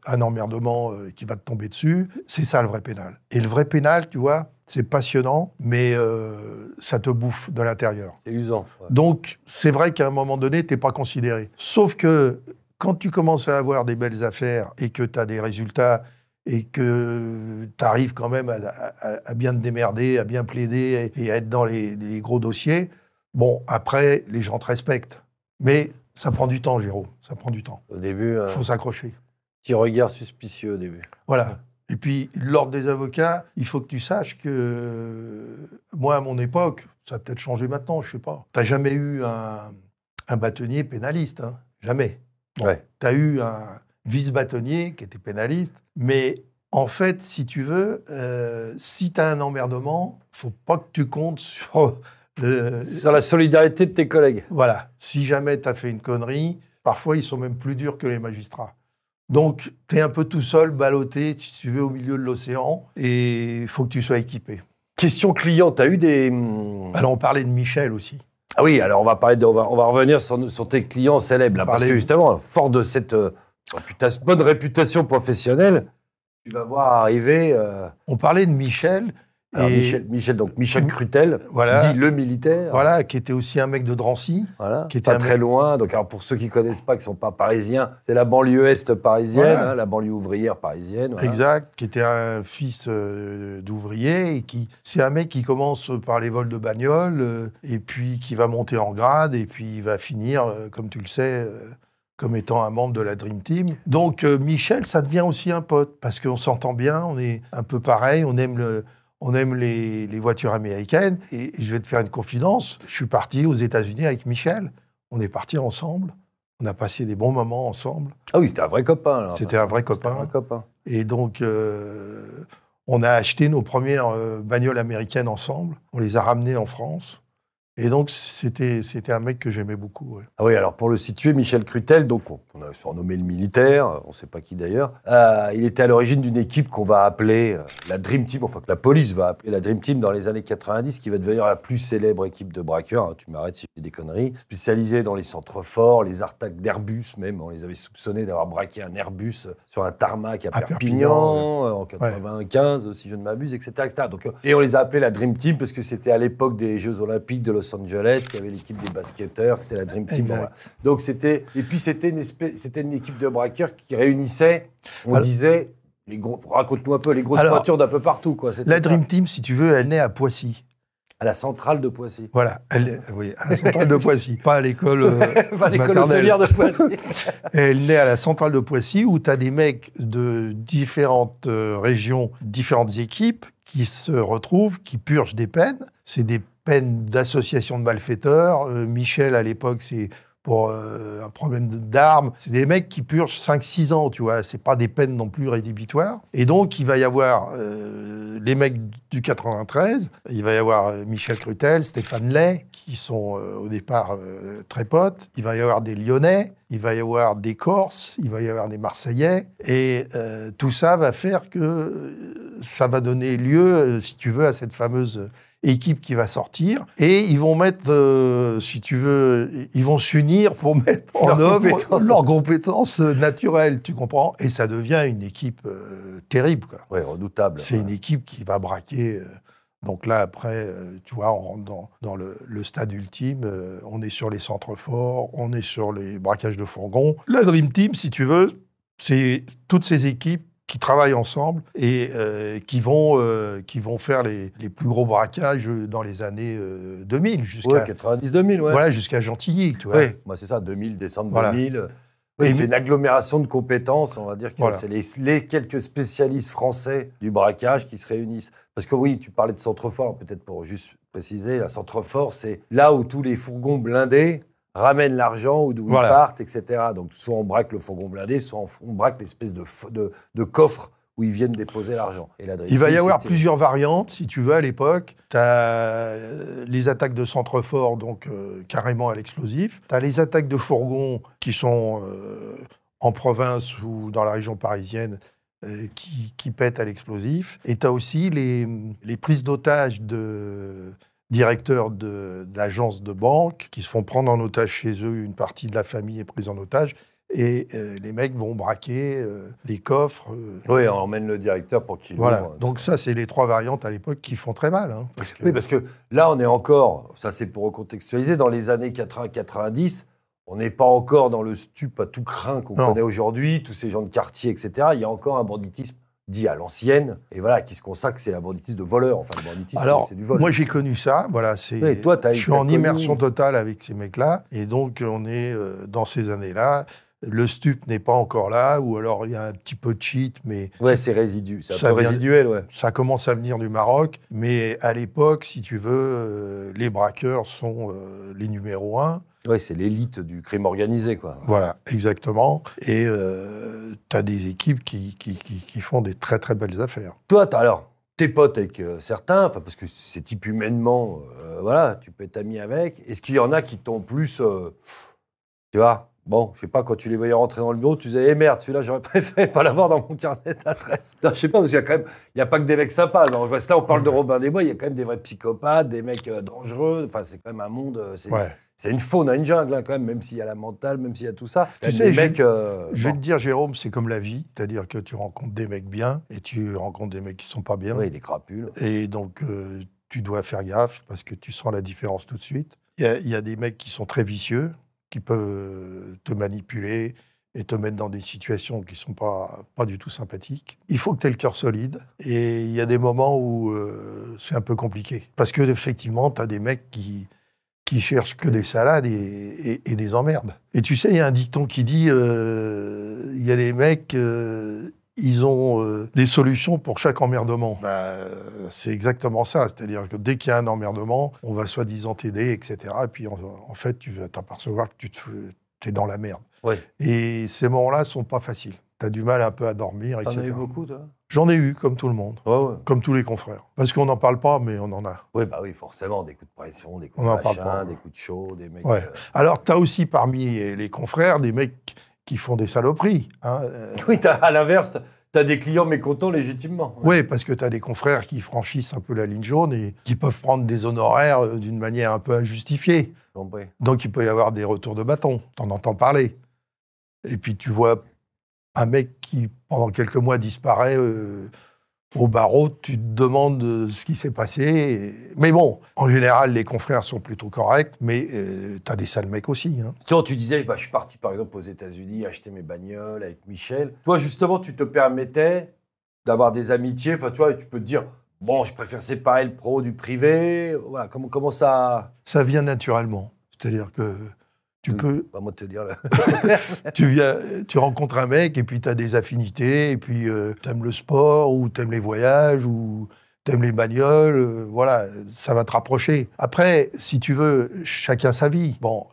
un emmerdement qui va te tomber dessus. C'est ça le vrai pénal. Et le vrai pénal, tu vois, c'est passionnant, mais ça te bouffe de l'intérieur. C'est usant. Ouais. Donc, c'est vrai qu'à un moment donné, t'es pas considéré. Sauf que quand tu commences à avoir des belles affaires et que tu as des résultats et que tu arrives quand même à bien te démerder, à bien plaider et à être dans les gros dossiers, bon, après, les gens te respectent. Mais ça prend du temps, Jérôme, ça prend du temps. Au début, Il faut s'accrocher. petit regard suspicieux au début. Voilà. Et puis, l'ordre des avocats, il faut que tu saches que moi, à mon époque, ça a peut-être changé maintenant, je sais pas. Tu n'as jamais eu un bâtonnier pénaliste, hein. Jamais. Bon, Ouais. Tu as eu un vice-bâtonnier qui était pénaliste, mais en fait, si tu veux, si tu as un emmerdement, faut pas que tu comptes sur... Sur la solidarité de tes collègues. Voilà. Si jamais tu as fait une connerie, parfois, ils sont même plus durs que les magistrats. Donc, tu es un peu tout seul, ballotté, si tu veux, au milieu de l'océan, et il faut que tu sois équipé. Question client, tu as eu des... Alors, on parlait de Michel aussi. Ah oui, alors on va revenir sur tes clients célèbres, là, parce que justement, fort de cette bonne réputation professionnelle, tu vas voir arriver... On parlait de Michel. Alors et Michel Crutel, voilà, dit le militaire. Voilà, qui était aussi un mec de Drancy. Voilà, qui était pas très loin. Donc, alors, pour ceux qui ne connaissent pas, qui ne sont pas parisiens, c'est la banlieue est parisienne, voilà. La banlieue ouvrière parisienne. Voilà. Exact, qui était un fils d'ouvrier. Et c'est un mec qui commence par les vols de bagnole, et puis qui va monter en grade, et puis il va finir, comme tu le sais, comme étant un membre de la Dream Team. Donc, Michel, ça devient aussi un pote, parce qu'on s'entend bien, on est un peu pareil, on aime les voitures américaines. Et je vais te faire une confidence. Je suis parti aux États-Unis avec Michel. On est partis ensemble. On a passé des bons moments ensemble. Ah oui, c'était un vrai copain. Alors. C'était un vrai copain. Et donc, on a acheté nos premières bagnoles américaines ensemble. On les a ramenées en France. Et donc, c'était un mec que j'aimais beaucoup. Ouais. Ah oui, alors pour le situer, Michel Crutel, donc on a surnommé le militaire, on ne sait pas qui d'ailleurs, il était à l'origine d'une équipe qu'on va appeler la Dream Team, enfin que la police va appeler la Dream Team dans les années 90, qui va devenir la plus célèbre équipe de braqueurs, hein, tu m'arrêtes si je dis des conneries, spécialisée dans les centres forts, les attaques d'Airbus même, on les avait soupçonnés d'avoir braqué un Airbus sur un tarmac à Perpignan, en 95, si je ne m'abuse, etc. Donc, et on les a appelés la Dream Team parce que c'était à l'époque des Jeux Olympiques de Los Angeles, qui avait l'équipe des basketteurs, c'était la Dream Team. Bon, voilà. Donc c'était une équipe de braqueurs qui réunissait, disait, raconte-nous un peu, les grosses pointures d'un peu partout. Quoi. La Dream Team, si tu veux, elle naît à Poissy. À la centrale de Poissy. Voilà, oui, à la centrale de Poissy, pas à l'école l'école hôtelière de Poissy. Elle naît à la centrale de Poissy, où tu as des mecs de différentes régions, différentes équipes, qui se retrouvent, qui purgent des peines. C'est des peine d'association de malfaiteurs. Michel, à l'époque, c'est pour un problème d'armes. C'est des mecs qui purgent 5-6 ans, tu vois. C'est pas des peines non plus rédhibitoires. Et donc, il va y avoir les mecs du 93, il va y avoir Michel Crutel, Stéphane Lay, qui sont au départ très potes. Il va y avoir des Lyonnais, il va y avoir des Corses, il va y avoir des Marseillais. Et tout ça va faire que ça va donner lieu, si tu veux, à cette fameuse équipe qui va sortir, et ils vont mettre, si tu veux, ils vont s'unir pour mettre en œuvre leurs compétences naturelles, tu comprends? Et ça devient une équipe terrible, quoi. Oui, redoutable. C'est une équipe qui va braquer. Donc là, après, tu vois, on rentre dans le stade ultime, on est sur les centres forts, on est sur les braquages de fourgons. La Dream Team, si tu veux, c'est toutes ces équipes qui travaillent ensemble et qui vont faire les plus gros braquages dans les années 2000. Oui, 90-2000, ouais. Voilà, jusqu'à Gentilly, tu vois. Oui, moi c'est ça, 2000, décembre 2000. Oui, c'est une agglomération de compétences, on va dire que c'est les quelques spécialistes français du braquage qui se réunissent. Parce que oui, tu parlais de centre-fort, peut-être pour juste préciser, la centre-fort, c'est là où tous les fourgons blindés ramènent l'argent, ou d'où ils partent, etc. Donc soit on braque le fourgon blindé, soit on braque l'espèce de coffre où ils viennent déposer l'argent. Il va y avoir plusieurs variantes, si tu veux, à l'époque. Tu as les attaques de centre-fort, donc carrément à l'explosif. Tu as les attaques de fourgons qui sont en province ou dans la région parisienne, qui pètent à l'explosif. Et tu as aussi les prises d'otages de directeurs d'agences de banque qui se font prendre en otage chez eux. Une partie de la famille est prise en otage. Et les mecs vont braquer les coffres. Oui, on emmène le directeur pour qu'il ouvre. Donc ça, c'est les trois variantes à l'époque qui font très mal. Hein, Oui, parce que là, on est encore, ça c'est pour recontextualiser, dans les années 80-90, on n'est pas encore dans le stup à tout crin qu'on connaît aujourd'hui, tous ces gens de quartier, etc. Il y a encore un banditisme dit à l'ancienne, et voilà, qui se consacre, c'est la banditisme de voleur. Enfin, le banditisme, c'est du vol. Moi, j'ai connu ça. Voilà, oui, toi, je suis en immersion totale avec ces mecs-là, et donc on est dans ces années-là. Le stup n'est pas encore là, ou alors il y a un petit peu de cheat, mais... Ouais, c'est un peu résiduel, ouais. Ça commence à venir du Maroc, mais à l'époque, si tu veux, les braqueurs sont les numéros 1. Ouais, c'est l'élite du crime organisé, quoi. Voilà, exactement. Et tu as des équipes qui font des très, très belles affaires. Toi, alors, t'es potes avec certains, parce que ces types humainement, voilà, tu peux être ami avec. Est-ce qu'il y en a qui t'ont plus... tu vois, bon, je sais pas, quand tu les voyais rentrer dans le bureau, tu disais, merde, celui-là, j'aurais préféré pas l'avoir dans mon carnet d'adresse. Je sais pas, parce qu'il y a quand même, il n'y a pas que des mecs sympas. Alors, là, on parle de Robin des Bois, il y a quand même des vrais psychopathes, des mecs dangereux. Enfin, c'est quand même un monde, c'est une faune, une jungle, hein, quand même s'il y a la mentale, même s'il y a tout ça. Tu sais, je vais te dire, Jérôme, c'est comme la vie. C'est-à-dire que tu rencontres des mecs bien et tu rencontres des mecs qui sont pas bien. Oui, des crapules. Et donc, tu dois faire gaffe parce que tu sens la différence tout de suite. Il y a des mecs qui sont très vicieux, qui peuvent te manipuler et te mettre dans des situations qui ne sont pas du tout sympathiques. Il faut que tu aies le cœur solide. Et il y a des moments où c'est un peu compliqué. Parce qu'effectivement, tu as des mecs qui cherchent que des salades et des emmerdes. Et tu sais, il y a un dicton qui dit il y a des mecs, ils ont des solutions pour chaque emmerdement. C'est exactement ça. C'est-à-dire que dès qu'il y a un emmerdement, on va soi-disant t'aider, etc. Et puis, en fait, tu vas t'apercevoir que tu es dans la merde. Ouais. Et ces moments-là ne sont pas faciles. Tu as du mal un peu à dormir, etc. T'en as eu beaucoup, toi ? J'en ai eu, comme tout le monde. Ouais. Comme tous les confrères. Parce qu'on n'en parle pas, mais on en a. Oui, oui, forcément. Des coups de pression, des coups de machin, des coups de chaud, des mecs... Ouais. Alors, tu as aussi parmi les confrères des mecs qui font des saloperies. Hein. Oui, à l'inverse, tu as des clients mécontents légitimement. Oui, parce que tu as des confrères qui franchissent un peu la ligne jaune et qui peuvent prendre des honoraires d'une manière un peu injustifiée. Compris. Donc, il peut y avoir des retours de bâton. Tu en entends parler. Et puis, tu vois un mec qui, pendant quelques mois, disparaît au barreau, tu te demandes ce qui s'est passé. Mais bon, en général, les confrères sont plutôt corrects, mais tu as des sales mecs aussi. Hein. Quand tu disais, je suis parti par exemple aux États-Unis acheter mes bagnoles avec Michel, toi justement, tu te permettais d'avoir des amitiés, enfin tu vois, tu peux te dire, bon, je préfère séparer le pro du privé, voilà, comment ça... Ça vient naturellement, c'est-à-dire que tu peux... Pas moi de te dire le tu rencontres un mec et puis tu as des affinités, et puis tu aimes le sport, ou tu aimes les voyages, ou tu aimes les bagnoles, voilà, ça va te rapprocher. Après, si tu veux, chacun sa vie. Bon,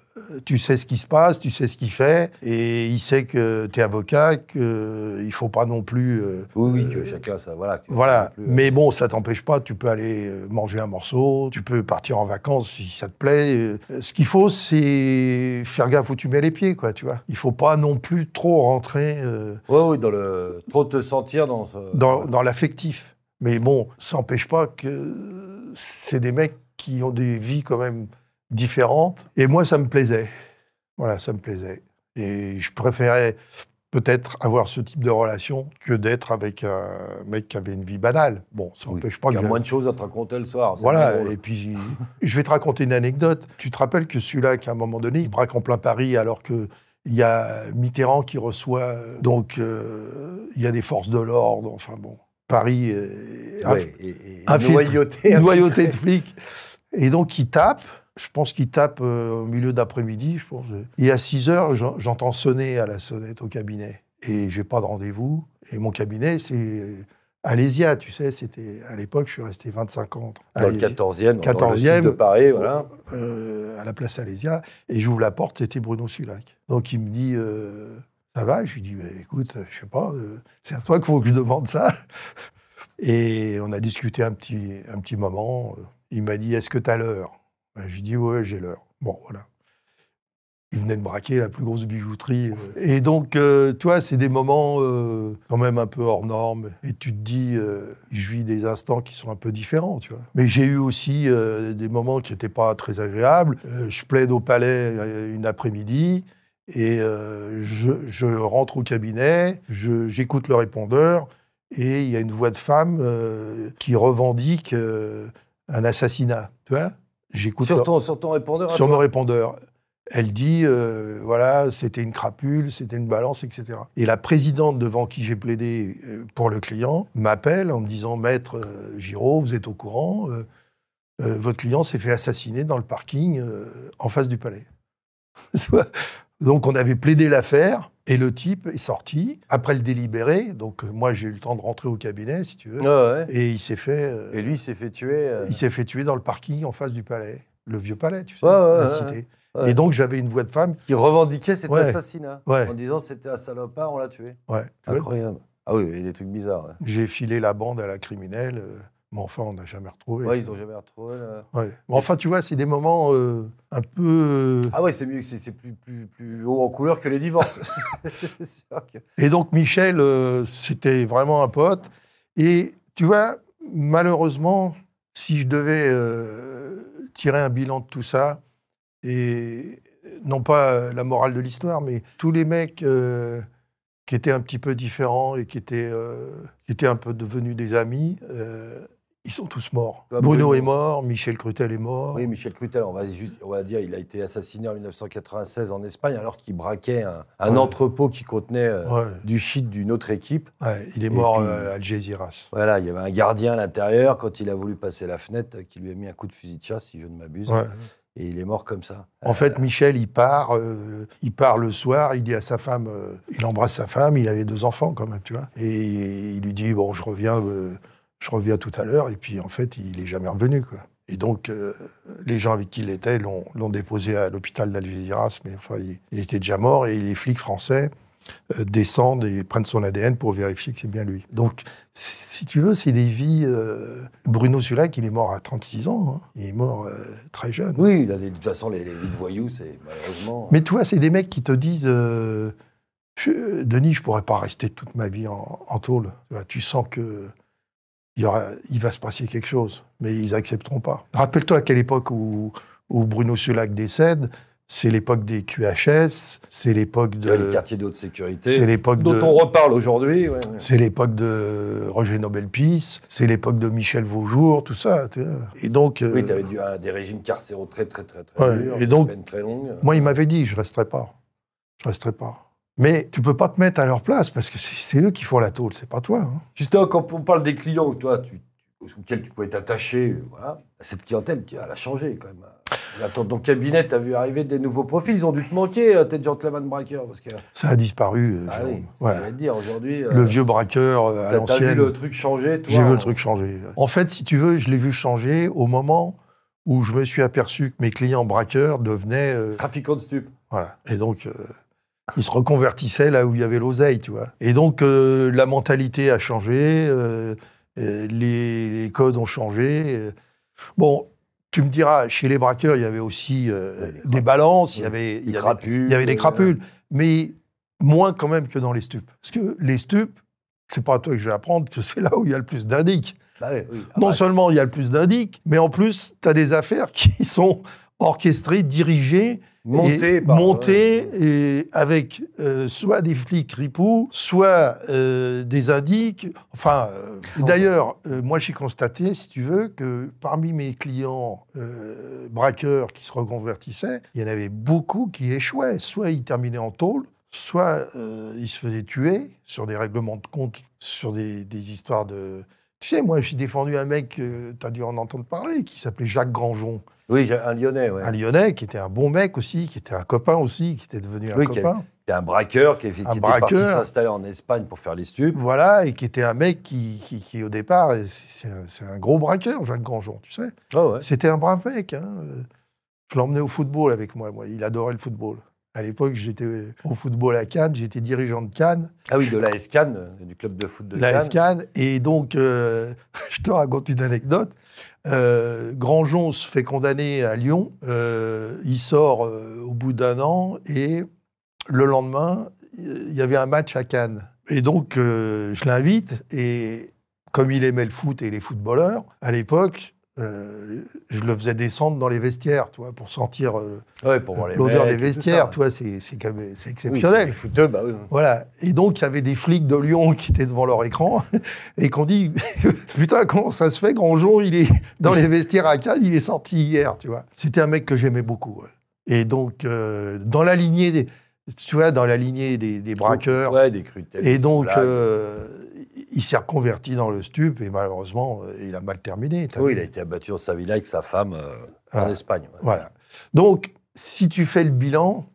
tu sais ce qui se passe, tu sais ce qu'il fait, et il sait que tu es avocat, qu'il ne faut pas non plus... oui, que chacun, ça, voilà. Voilà, mais bon, ça t'empêche pas, tu peux aller manger un morceau, tu peux partir en vacances si ça te plaît. Ce qu'il faut, c'est faire gaffe où tu mets les pieds, quoi, tu vois. Il faut pas non plus trop rentrer... Oui, trop te sentir dans l'affectif. Mais bon, ça n'empêche pas que c'est des mecs qui ont des vies quand même différentes. Et moi, ça me plaisait. Voilà, ça me plaisait. Et je préférais peut-être avoir ce type de relation que d'être avec un mec qui avait une vie banale. Bon, ça n'empêche pas que... Il y a moins de choses à te raconter le soir. Voilà, et puis je vais te raconter une anecdote. Tu te rappelles que celui-là, qu'à un moment donné, il braque en plein Paris alors qu'il y a Mitterrand qui reçoit... Donc, il y a des forces de l'ordre, enfin bon... Paris, noyauté de flics. Et donc, il tape. Je pense qu'il tape au milieu d'après-midi, je pense. Et à 6 heures, j'entends sonner à la sonnette au cabinet. Et j'ai pas de rendez-vous. Et mon cabinet, c'est Alésia, tu sais. C'était, à l'époque, je suis resté 25 ans. Dans le 14e, dans le sud de Paris, voilà. À la place Alésia. Et j'ouvre la porte, c'était Bruno Sulac. Donc, il me dit... ça va? Je lui dis, écoute, je sais pas, c'est à toi qu'il faut que je demande ça. Et on a discuté un petit moment. Il m'a dit, est-ce que tu as l'heure? Je lui dis, ouais, j'ai l'heure. Bon, voilà. Il venait de braquer la plus grosse bijouterie. Et donc, toi, c'est des moments quand même un peu hors normes. Et tu te dis, je vis des instants qui sont un peu différents, tu vois. Mais j'ai eu aussi des moments qui n'étaient pas très agréables. Je plaide au palais une après-midi. Et je rentre au cabinet, j'écoute le répondeur, et il y a une voix de femme qui revendique un assassinat. Tu vois? J'écoute sur ton répondeur? Sur mon répondeur. Elle dit, voilà, c'était une crapule, c'était une balance, etc. Et la présidente devant qui j'ai plaidé pour le client m'appelle en me disant, Maître Giraud, vous êtes au courant, votre client s'est fait assassiner dans le parking en face du palais. Donc, on avait plaidé l'affaire et le type est sorti. Après le délibéré, donc moi, j'ai eu le temps de rentrer au cabinet, si tu veux. Ouais. Et il s'est fait... et lui, il s'est fait tuer... Il s'est fait tuer dans le parking en face du palais. Le vieux palais, tu sais, la cité. Ouais. Et donc, j'avais une voix de femme... qui revendiquait cet assassinat. Ouais. En disant c'était un salopard, on l'a tué. Ouais. Incroyable. Ah oui, il y a des trucs bizarres. Ouais. J'ai filé la bande à la criminelle... Mais enfin, on n'a jamais retrouvé. Ouais, ils n'ont jamais retrouvé. Ouais. Mais enfin, tu vois, c'est des moments un peu... Ah ouais, c'est mieux, c'est plus haut en couleur que les divorces. Et donc, Michel, c'était vraiment un pote. Et tu vois, malheureusement, si je devais tirer un bilan de tout ça, et non pas la morale de l'histoire, mais tous les mecs qui étaient un petit peu différents et qui étaient un peu devenus des amis... ils sont tous morts. Bruno est mort, Michel Crutel est mort. Oui, Michel Crutel, on va dire, il a été assassiné en 1996 en Espagne alors qu'il braquait un entrepôt qui contenait du shit d'une autre équipe. Ouais, il est mort à Algeciras. Voilà, il y avait un gardien à l'intérieur quand il a voulu passer la fenêtre qui lui a mis un coup de fusil de chasse, si je ne m'abuse. Ouais. Et il est mort comme ça. En fait, Michel, il part le soir, il dit à sa femme, il embrasse sa femme, il avait 2 enfants quand même, tu vois. Et il lui dit, bon, je reviens tout à l'heure, et puis en fait, il n'est jamais revenu, quoi. Et donc, les gens avec qui il était l'ont déposé à l'hôpital d'Algeciras, mais enfin, il était déjà mort, et les flics français descendent et prennent son ADN pour vérifier que c'est bien lui. Donc, si tu veux, c'est des vies... Bruno Sulac, il est mort à 36 ans, hein. Il est mort très jeune. Oui, de toute façon, les vies de voyous, c'est malheureusement... Mais tu vois, c'est des mecs qui te disent... Denis, je ne pourrais pas rester toute ma vie en tôle. Tu sens que... il va se passer quelque chose, mais ils n'accepteront pas. Rappelle-toi à quelle époque où Bruno Sulac décède, c'est l'époque des QHS, c'est l'époque de... les quartiers de haute sécurité, c'est l'époque dont on reparle aujourd'hui. Ouais. C'est l'époque de Roger Nobel-Peace, c'est l'époque de Michel Vaujour, tout ça. Tu vois. Et donc... oui, tu avais des régimes carcéraux très durs, et donc, des peines très longues. Moi, il m'avait dit, je ne resterai pas. Je ne resterai pas. Mais tu ne peux pas te mettre à leur place, parce que c'est eux qui font la tôle, c'est pas toi. Hein. Justement, quand on parle des clients auxquels tu pouvais t'attacher, voilà, cette clientèle, elle a changé quand même. Dans ton cabinet, tu as vu arriver des nouveaux profils, ils ont dû te manquer, tes gentleman braqueurs. Parce que... Ça a disparu. Oui, j'allais te dire, aujourd'hui... le vieux braqueur à l'ancienne. Tu as vu le truc changer, toi? J'ai vu le truc changer. En fait, si tu veux, je l'ai vu changer au moment où je me suis aperçu que mes clients braqueurs devenaient... trafiquants de stupes. Voilà. Et donc... ils se reconvertissaient là où il y avait l'oseille, tu vois. Et donc, la mentalité a changé, les codes ont changé. Bon, tu me diras, chez les braqueurs, il y avait aussi des balances, il y avait des crapules, mais moins quand même que dans les stupes. Parce que les stupes, c'est pas à toi que je vais apprendre que c'est là où il y a le plus d'indices. Bah oui. Non seulement il y a le plus d'indices, mais en plus, tu as des affaires qui sont orchestrées, dirigées, montées et avec soit des flics ripoux, soit des indices. Enfin, d'ailleurs, moi j'ai constaté, si tu veux, que parmi mes clients braqueurs qui se reconvertissaient, il y en avait beaucoup qui échouaient. Soit ils terminaient en tôle, soit ils se faisaient tuer sur des règlements de compte, sur des histoires de... Tu sais, moi, j'ai défendu un mec, tu as dû en entendre parler, qui s'appelait Jacques Grandjean. Oui, un Lyonnais, ouais. Un Lyonnais qui était un bon mec aussi, qui était un copain aussi, qui était devenu un copain. Qui est un braqueur, qui était parti s'installer en Espagne pour faire les stupes. Voilà, et qui était un mec qui au départ, c'est un gros braqueur, Jacques Grandjean, tu sais. Oh ouais. C'était un brave mec. Hein. Je l'emmenais au football avec moi. Il adorait le football. À l'époque, j'étais au football à Cannes, j'étais dirigeant de Cannes. Ah oui, de l'AS Cannes, du club de foot de Cannes. L'AS Cannes, et donc, je te raconte une anecdote. Grandjean se fait condamner à Lyon, il sort au bout d'1 an, et le lendemain, il y avait un match à Cannes. Et donc, je l'invite, et comme il aimait le foot et les footballeurs, à l'époque, je le faisais descendre dans les vestiaires, tu vois, pour sentir l'odeur des vestiaires, tu vois, c'est exceptionnel. Oui, les footeux, bah oui. Voilà. Et donc, il y avait des flics de Lyon qui étaient devant leur écran et qu'on dit « Putain, comment ça se fait, Grandjean, il est dans les vestiaires à Cannes, il est sorti hier, tu vois. » C'était un mec que j'aimais beaucoup. Ouais. Et donc, dans la lignée des... Tu vois, dans la lignée des braqueurs. Ouais, des crutelles. Et donc, il s'est reconverti dans le stup et malheureusement, il a mal terminé. Oui, il a été abattu en Sevilla avec sa femme en Espagne. Ouais. Voilà. Donc, si tu fais le bilan,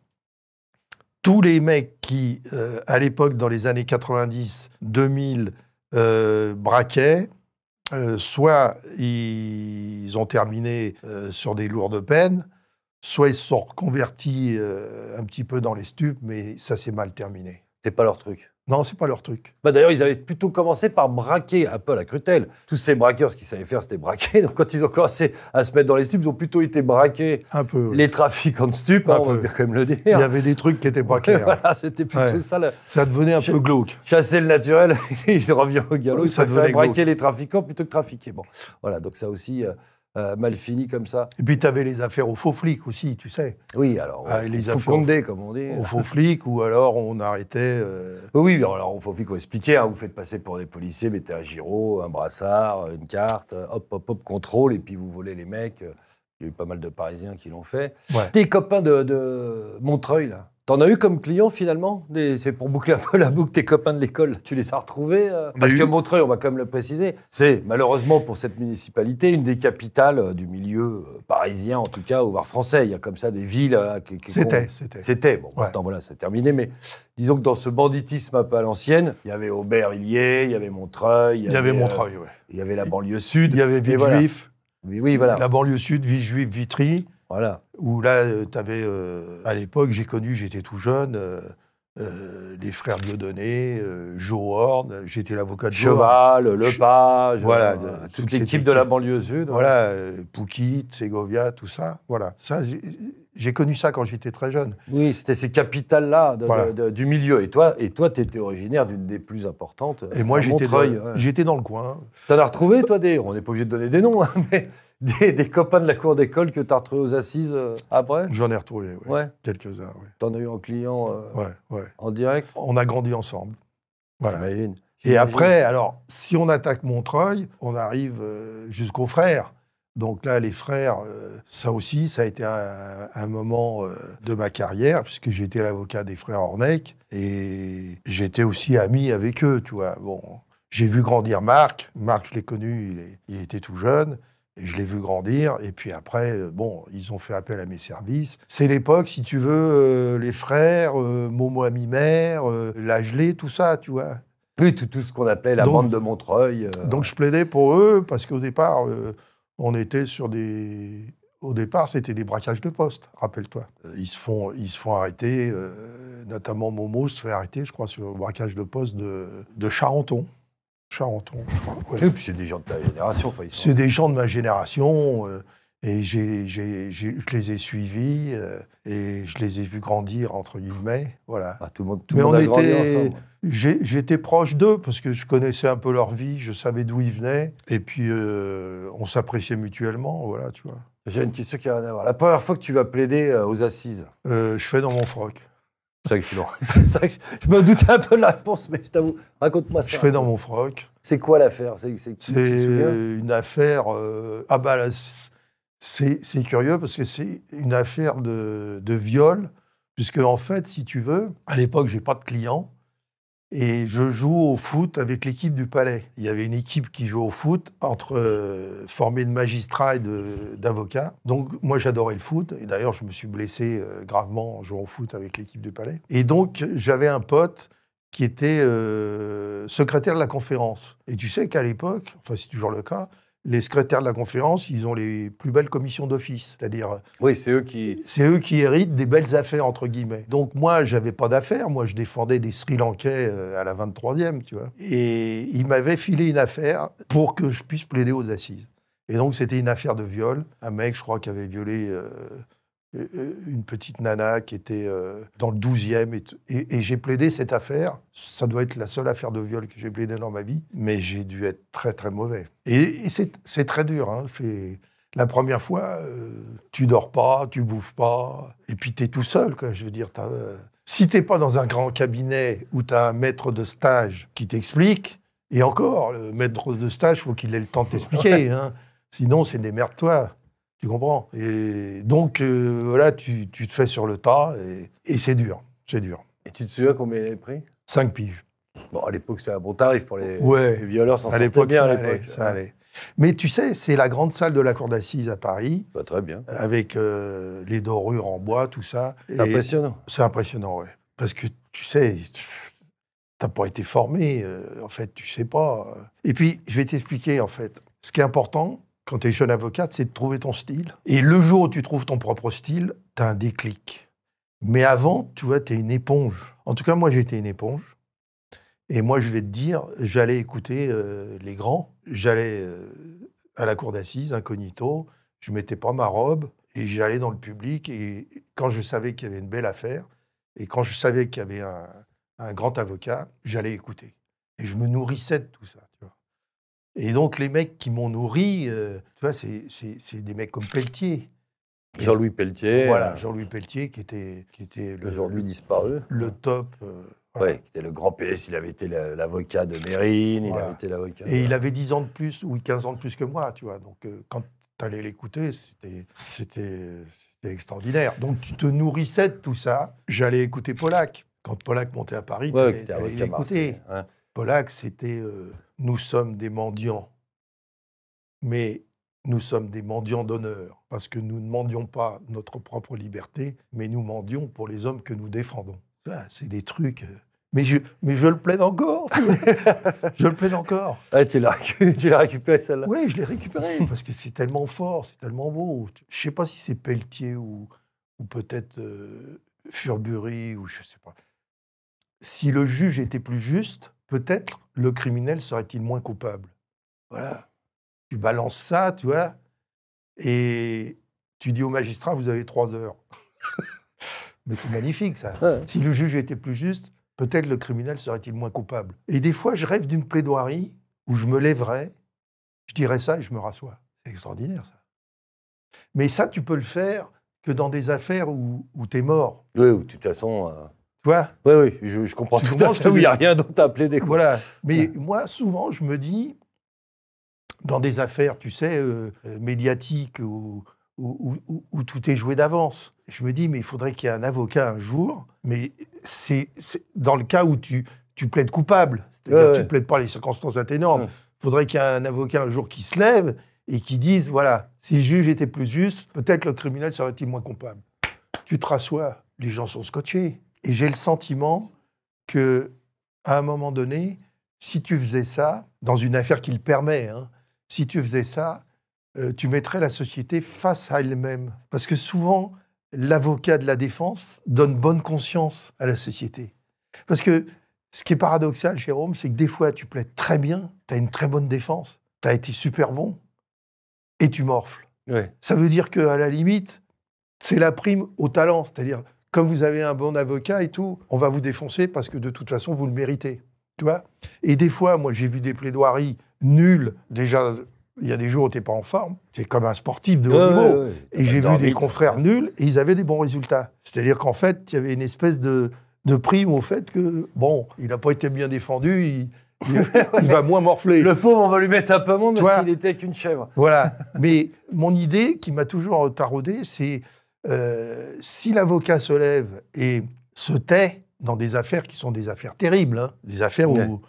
tous les mecs qui, à l'époque, dans les années 90, 2000, braquaient, soit ils ont terminé sur des lourdes peines, soit ils se sont reconvertis un petit peu dans les stupes, mais ça s'est mal terminé. C'est pas leur truc. Non, c'est pas leur truc. Bah d'ailleurs, ils avaient plutôt commencé par braquer un peu la crutelle. Tous ces braqueurs, ce qu'ils savaient faire, c'était braquer. Donc quand ils ont commencé à se mettre dans les stupes, ils ont plutôt été braquer un peu, les trafiquants de stupes, on va bien quand même le dire. Il y avait des trucs qui n'étaient pas clairs. Voilà, c'était plutôt ça. Ça devenait un peu glauque. Chasser le naturel, il revient au galop. Ça devenait braquer les trafiquants plutôt que trafiquer. Bon, voilà, donc ça aussi... mal fini comme ça. Et puis, tu avais les affaires aux faux flics aussi, tu sais. Oui, alors, les faux condés, comme on dit. Aux faux flics, ou alors on arrêtait... Oui, alors aux faux flics, on expliquait, hein, vous faites passer pour des policiers, mettez un giro, un brassard, une carte, hop, contrôle, et puis vous volez les mecs. Il y a eu pas mal de Parisiens qui l'ont fait. Ouais. Tes copains de Montreuil, là, t'en as eu comme client finalement? C'est pour boucler un peu la boucle, tes copains de l'école, tu les as retrouvés? Parce que Montreuil, on va quand même le préciser, c'est malheureusement pour cette municipalité une des capitales du milieu parisien, en tout cas, voire français. Il y a comme ça des villes... C'était. Bon, maintenant voilà, c'est terminé, mais disons que dans ce banditisme un peu à l'ancienne, il y avait Aubervilliers, il y avait Montreuil... Il y avait Montreuil, oui. Il y avait la banlieue sud. Il y avait Villejuif. Oui, voilà. La banlieue sud, Villejuif, Vitry. Voilà. Où là, tu avais, à l'époque, j'étais tout jeune, les frères Dieudonné, Joe Horn, j'étais l'avocat de Cheval, Lepage, voilà, toute l'équipe de la banlieue sud. Voilà, Pouquit, Ségovia, tout ça. Voilà, ça, j'ai connu ça quand j'étais très jeune. Oui, c'était ces capitales-là du milieu. Et toi, tu étais originaire d'une des plus importantes. Et moi, j'étais dans le coin. T'en as retrouvé, toi, on n'est pas obligé de donner des noms, hein, mais... Des copains de la cour d'école que tu as retrouvés aux assises après? J'en ai retrouvé, quelques-uns. Ouais. Tu en as eu en client en direct? On a grandi ensemble. Voilà. J'imagine. Et après, alors, si on attaque Montreuil, on arrive jusqu'aux frères. Donc là, les frères, ça aussi, ça a été un moment de ma carrière, puisque j'étais l'avocat des frères Ornec, et j'étais aussi ami avec eux, tu vois. Bon, j'ai vu grandir Marc. Marc, je l'ai connu, il était tout jeune. Et je l'ai vu grandir, et puis après, ils ont fait appel à mes services. C'est l'époque, si tu veux, les frères, Momo à mi-mère, Lagelé, tout ça, tu vois. Oui, tout ce qu'on appelait la bande de Montreuil. Donc je plaidais pour eux, parce qu'au départ, on était sur des... Au départ, c'était des braquages de poste, rappelle-toi. Ils se font arrêter, notamment Momo se fait arrêter, je crois, sur le braquage de poste de Charenton. Charenton, je crois. Ouais. Et puis c'est des gens de ta génération. C'est des gens de ma génération. Et je les ai suivis et je les ai vus grandir, entre guillemets. Voilà. Ah, tout le monde Mais a grandi ensemble. j'étais proche d'eux parce que je connaissais un peu leur vie, je savais d'où ils venaient. Et puis, on s'appréciait mutuellement, voilà, tu vois. J'ai une question qui n'a rien à voir. La première fois que tu vas plaider aux assises, Je fais dans mon froc. c'est ça que c'est ça que je me doutais un peu de la réponse, mais je t'avoue, raconte-moi ça. Je fais dans mon froc. C'est quoi l'affaire? Tu te souviens? une affaire... ah bah là, c'est curieux parce que c'est une affaire de viol, puisque en fait, si tu veux, à l'époque, j'ai pas de clients et je joue au foot avec l'équipe du Palais. Il y avait une équipe qui jouait au foot formée de magistrats et d'avocats. Donc moi, j'adorais le foot et d'ailleurs, je me suis blessé gravement en jouant au foot avec l'équipe du Palais. Et donc, j'avais un pote qui était secrétaire de la conférence. Et tu sais qu'à l'époque, enfin c'est toujours le cas, les secrétaires de la conférence, ils ont les plus belles commissions d'office. C'est-à-dire... Oui, c'est eux qui... C'est eux qui héritent des belles affaires, entre guillemets. Donc moi, j'avais pas d'affaires. Moi, je défendais des Sri Lankais à la 23e, tu vois. Et ils m'avaient filé une affaire pour que je puisse plaider aux assises. Et donc, c'était une affaire de viol. Un mec, je crois, qui avait violé une petite nana qui était dans le 12e. Et j'ai plaidé cette affaire. Ça doit être la seule affaire de viol que j'ai plaidé dans ma vie. Mais j'ai dû être très, très mauvais. Et c'est très dur. Hein. C'est... La première fois, tu dors pas, tu bouffes pas. Et puis, tu es tout seul, quoi. Je veux dire, si tu n'es pas dans un grand cabinet où tu as un maître de stage qui t'explique, et encore, le maître de stage, il faut qu'il ait le temps de t'expliquer. Hein. Sinon, c'est démerde-toi. Tu comprends? Et donc, voilà, tu te fais sur le tas et c'est dur. C'est dur. Et tu te souviens combien il avait pris? 5 piges. Bon, à l'époque, c'était un bon tarif pour les violeurs. À l'époque, bien, ça allait. Mais tu sais, c'est la grande salle de la cour d'assises à Paris. Bah, très bien. Avec les dorures en bois, tout ça. C'est impressionnant. C'est impressionnant, oui. Parce que, tu sais, t'as pas été formé. En fait, tu sais pas. Et puis, je vais t'expliquer, en fait. Ce qui est important, quand tu es jeune avocate, c'est de trouver ton style. Et le jour où tu trouves ton propre style, tu as un déclic. Mais avant, tu vois, tu es une éponge. En tout cas, moi, j'étais une éponge. Et moi, je vais te dire, j'allais écouter les grands. J'allais à la cour d'assises, incognito. Je ne mettais pas ma robe et j'allais dans le public. Et quand je savais qu'il y avait une belle affaire et quand je savais qu'il y avait un grand avocat, j'allais écouter. Et je me nourrissais de tout ça, tu vois. Et donc, les mecs qui m'ont nourri, tu vois, c'est des mecs comme Pelletier. Jean-Louis Pelletier. Voilà, Jean-Louis Pelletier, qui était aujourd'hui disparu. Le top. Voilà. Oui, qui était le grand PS. Il avait été l'avocat de Mérine, voilà. Il avait été l'avocat. Et il avait 10 ans de plus ou 15 ans de plus que moi, tu vois. Donc, quand tu allais l'écouter, c'était extraordinaire. Donc, tu te nourrissais de tout ça. J'allais écouter Pollack. Quand Pollack montait à Paris, tu allais l'écouter. Ouais. Pollack, c'était nous sommes des mendiants, mais nous sommes des mendiants d'honneur, parce que nous ne mendions pas notre propre liberté, mais nous mendions pour les hommes que nous défendons. Ça, c'est des trucs... Mais je le plaide encore. Je le plaide encore. Ah, tu l'as récupéré, celle-là? Oui, je l'ai récupéré, parce que c'est tellement fort, c'est tellement beau. Je ne sais pas si c'est Pelletier ou peut-être Furbury, ou je ne sais pas. Si le juge était plus juste, peut-être le criminel serait-il moins coupable. Voilà. Tu balances ça, tu vois, et tu dis au magistrat, vous avez 3 heures. Mais c'est magnifique, ça. Ouais. Si le juge était plus juste, peut-être le criminel serait-il moins coupable. Et des fois, je rêve d'une plaidoirie où je me lèverais, je dirais ça et je me rassois. C'est extraordinaire, ça. Mais ça, tu peux le faire que dans des affaires où tu es mort. Oui, de toute façon... Tu vois? Oui, je comprends tout à fait. Il n'y a rien d'autre à plaider. Voilà. Mais moi, souvent, je me dis, dans des affaires, tu sais, médiatiques où tout est joué d'avance, je me dis, mais il faudrait qu'il y ait un avocat un jour, mais c'est dans le cas où tu plaides coupable, c'est-à-dire que tu ne plaides pas les circonstances atténuantes. Il faudrait qu'il y ait un avocat un jour qui se lève et qui dise, voilà, si le juge était plus juste, peut-être le criminel serait-il moins coupable. Tu te rassois, les gens sont scotchés. Et j'ai le sentiment qu'à un moment donné, si tu faisais ça, dans une affaire qui le permet, hein, si tu faisais ça, tu mettrais la société face à elle-même. Parce que souvent, l'avocat de la défense donne bonne conscience à la société. Parce que ce qui est paradoxal, Jérôme, c'est que des fois, tu plaides très bien, tu as une très bonne défense, tu as été super bon, et tu morfles. Ouais. Ça veut dire qu'à la limite, c'est la prime au talent. C'est-à-dire, comme vous avez un bon avocat et tout, on va vous défoncer parce que de toute façon, vous le méritez. Tu vois ? Et des fois, moi, j'ai vu des plaidoiries nulles. Déjà, il y a des jours où tu n'es pas en forme. Tu es comme un sportif de haut niveau. Ouais. Et j'ai vu des confrères nuls et ils avaient des bons résultats. C'est-à-dire qu'en fait, il y avait une espèce de prime au fait que, bon, il n'a pas été bien défendu, il va moins morfler. Le pauvre, on va lui mettre un peu moins parce qu'il était qu'une chèvre. Voilà. Mais mon idée, qui m'a toujours taraudé, c'est si l'avocat se lève et se tait dans des affaires qui sont des affaires terribles, hein, des affaires où,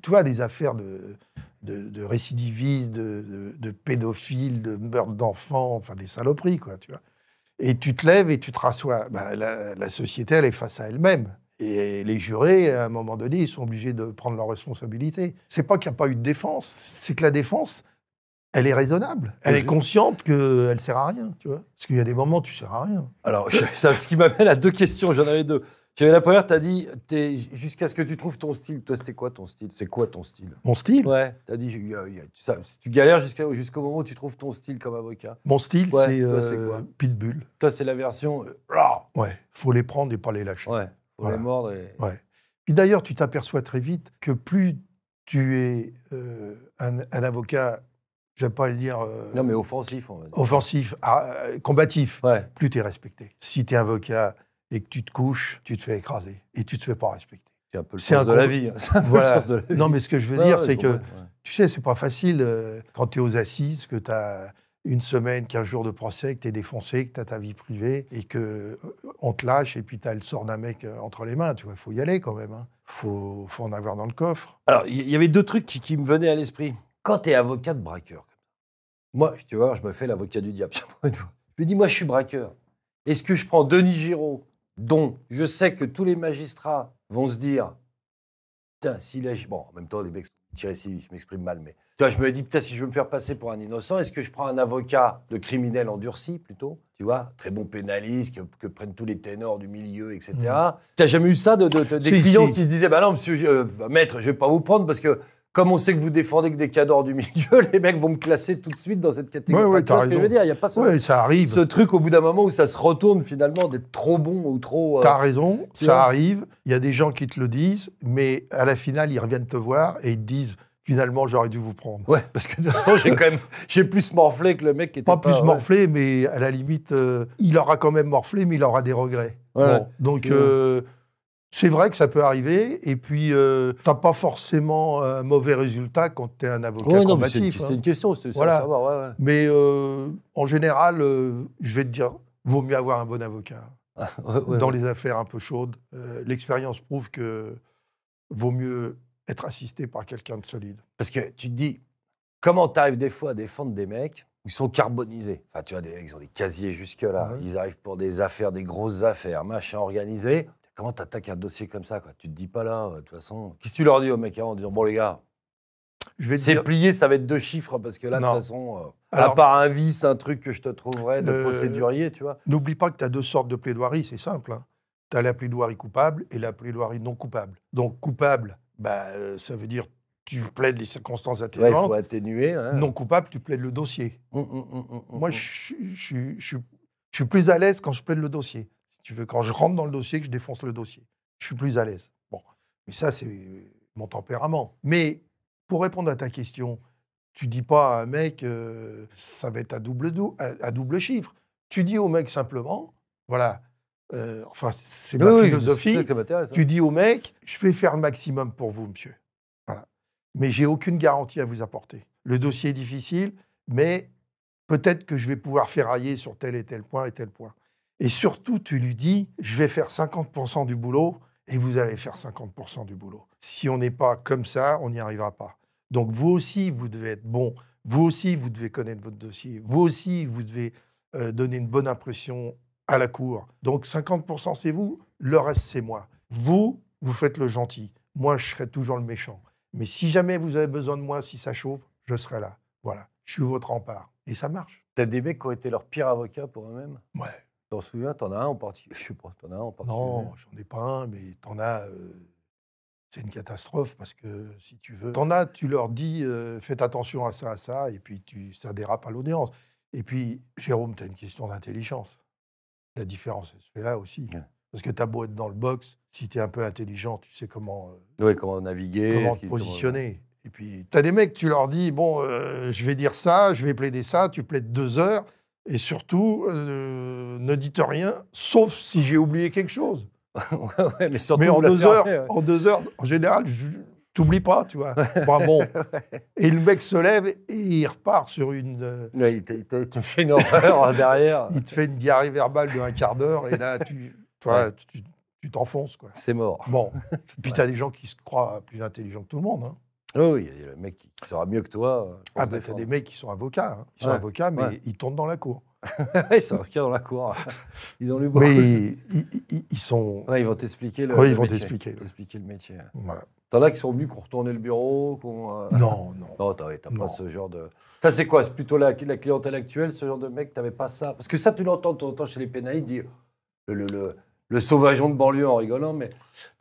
tu vois, des affaires de récidivistes, de pédophiles, de meurtres d'enfants, enfin des saloperies, quoi, tu vois. Et tu te lèves et tu te rassois. Ben, la société, elle est face à elle-même. Et les jurés, à un moment donné, ils sont obligés de prendre leurs responsabilités. C'est pas qu'il n'y a pas eu de défense, c'est que la défense, elle est raisonnable. Elle est consciente qu'elle ne sert à rien, tu vois. Parce qu'il y a des moments où tu ne sers à rien. Alors, ce qui m'amène à 2 questions, j'en avais 2. J'avais la première, tu as dit, jusqu'à ce que tu trouves ton style. Toi, c'était quoi ton style ? C'est quoi ton style ? Mon style ? Ouais, tu as dit, tu galères jusqu'au moment où tu trouves ton style comme avocat. Mon style, Ouais, c'est toi, c'est quoi ? Pitbull. Toi, c'est la version... Ouais, faut les prendre et pas les lâcher. Ouais, faut les mordre et... Ouais. Puis d'ailleurs, tu t'aperçois très vite que plus tu es un avocat, je ne vais pas le dire... non, mais offensif, on va dire. Offensif, combatif, Ouais. plus tu es respecté. Si tu es avocat et que tu te couches, tu te fais écraser et tu ne te fais pas respecter. C'est un peu le sens de la vie. C'est un peu le sens de la vie. Non, mais ce que je veux dire, c'est que, tu sais, c'est pas facile quand tu es aux assises, que tu as une semaine, 15 jours de procès, que tu es défoncé, que tu as ta vie privée et qu'on te lâche et puis tu as le sort d'un mec entre les mains. Tu vois, il faut y aller quand même. Faut en avoir dans le coffre. Alors, il y avait 2 trucs qui me venaient à l'esprit. Quand tu es avocat de braqueur, moi, tu vois, je me fais l'avocat du diable. Je me dis, moi, je suis braqueur. Est-ce que je prends Denis Giraud, dont je sais que tous les magistrats vont se dire, putain, s'il agit... Bon, en même temps, les mecs sont tirés si je m'exprime mal, mais... Tu vois, je me dis, putain, si je veux me faire passer pour un innocent, est-ce que je prends un avocat de criminel endurci, plutôt ? Tu vois, très bon pénaliste, que prennent tous les ténors du milieu, etc. T'as jamais eu ça des clients qui se disaient, bah non, monsieur, maître, je vais pas vous prendre parce que comme on sait que vous défendez que des cadors du milieu, les mecs vont me classer tout de suite dans cette catégorie. Ouais, tu vois ce que je veux dire ? Il n'y a pas ça arrive. Ce truc au bout d'un moment où ça se retourne finalement d'être trop bon ou trop... T'as raison, ça arrive. Il y a des gens qui te le disent, mais à la finale, ils reviennent te voir et ils te disent, finalement, j'aurais dû vous prendre. Ouais, parce que de toute façon, j'ai plus morflé que le mec qui était pas plus morflé, mais à la limite, il aura quand même morflé, mais il aura des regrets. Ouais. Bon, donc... c'est vrai que ça peut arriver, et puis t'as pas forcément un mauvais résultat quand t'es un avocat combatif. C'est une question, c'est voilà. savoir. Ouais. Mais en général, je vais te dire, vaut mieux avoir un bon avocat. Dans les affaires un peu chaudes, l'expérience prouve que vaut mieux être assisté par quelqu'un de solide. Parce que tu te dis, comment t'arrives des fois à défendre des mecs où ils sont carbonisés. Enfin, tu vois, ils ont des casiers jusque-là, ils arrivent pour des affaires, des grosses affaires, machin organisé. Comment t'attaques un dossier comme ça, quoi ? Tu te dis pas là, de toute façon... Qu'est-ce que tu leur dis aux mecs en disant, bon les gars, c'est plié, ça va être 2 chiffres, parce que là, de toute façon, à part un vice, un truc que je te trouverais de procédurier, tu vois. N'oublie pas que tu as 2 sortes de plaidoirie, c'est simple. Tu as la plaidoirie coupable et la plaidoirie non coupable. Donc coupable, ça veut dire tu plaides les circonstances atténuantes. Il faut atténuer. Hein. Non coupable, tu plaides le dossier. Moi, je suis plus à l'aise quand je plaide le dossier. Tu veux, quand je rentre dans le dossier, que je défonce le dossier. Je suis plus à l'aise. Bon, mais ça, c'est mon tempérament. Mais pour répondre à ta question, tu dis pas à un mec, ça va être à double chiffre. Tu dis au mec simplement, voilà, c'est ma philosophie. C'est ça que ça m'intéresse. Tu dis au mec, je vais faire le maximum pour vous, monsieur. Voilà. Mais j'ai aucune garantie à vous apporter. Le dossier est difficile, mais peut-être que je vais pouvoir ferrailler sur tel et tel point et tel point. Et surtout, tu lui dis, je vais faire 50% du boulot et vous allez faire 50% du boulot. Si on n'est pas comme ça, on n'y arrivera pas. Donc vous aussi, vous devez être bon. Vous aussi, vous devez connaître votre dossier. Vous aussi, vous devez donner une bonne impression à la cour. Donc 50%, c'est vous, le reste, c'est moi. Vous faites le gentil. Moi, je serai toujours le méchant. Mais si jamais vous avez besoin de moi, si ça chauffe, je serai là. Voilà, je suis votre rempart. Et ça marche. T'as des mecs qui ont été leur pire avocat pour eux-mêmes ? Ouais. T'en souviens ? T'en as un en particulier ? Je sais pas, t'en as un en particulier ? Non, j'en ai pas un, mais t'en as... c'est une catastrophe parce que, si tu veux... T'en as, tu leur dis, faites attention à ça, et puis ça dérape à l'audience. Et puis, Jérôme, tu as une question d'intelligence. La différence, elle se fait là aussi. Ouais. Parce que tu as beau être dans le box, si tu es un peu intelligent, tu sais comment, Oui, comment naviguer. comment te positionner. Et puis, tu as des mecs, tu leur dis, bon, je vais dire ça, je vais plaider ça, tu plaides 2 heures, et surtout, ne dites rien, sauf si j'ai oublié quelque chose. Ouais, mais surtout, Mais en vous la 2 fermez, heures, en 2 heures, en général, t'oublies pas, tu vois. Enfin, bon. Et le mec se lève et il repart sur une... Ouais, il te fait une horreur derrière. il te fait une diarrhée verbale de 1/4 d'heure, et là, tu t'enfonces, quoi. C'est mort. Bon, puis tu as des gens qui se croient plus intelligents que tout le monde. Hein. Oh, oui, il y a le mec qui sera mieux que toi. Ah, bah, tu as des mecs qui sont avocats. Hein. Ils sont avocats, mais ils tournent dans la cour. Ils sont avocats dans la cour. Ils ont lu beaucoup. Mais ils sont... Ouais, ils vont t'expliquer le, Oui, le ils vont métier. t'expliquer. T'expliquer le métier. Voilà. T'en as qui sont venus, qui ont retourné le bureau, Non. Non, t'as pas ce genre de... Ça, c'est quoi? C'est plutôt la clientèle actuelle, ce genre de mec? T'avais pas ça? Parce que ça, tu l'entends de temps en temps chez les pénalistes, dire le sauvageon de banlieue en rigolant, mais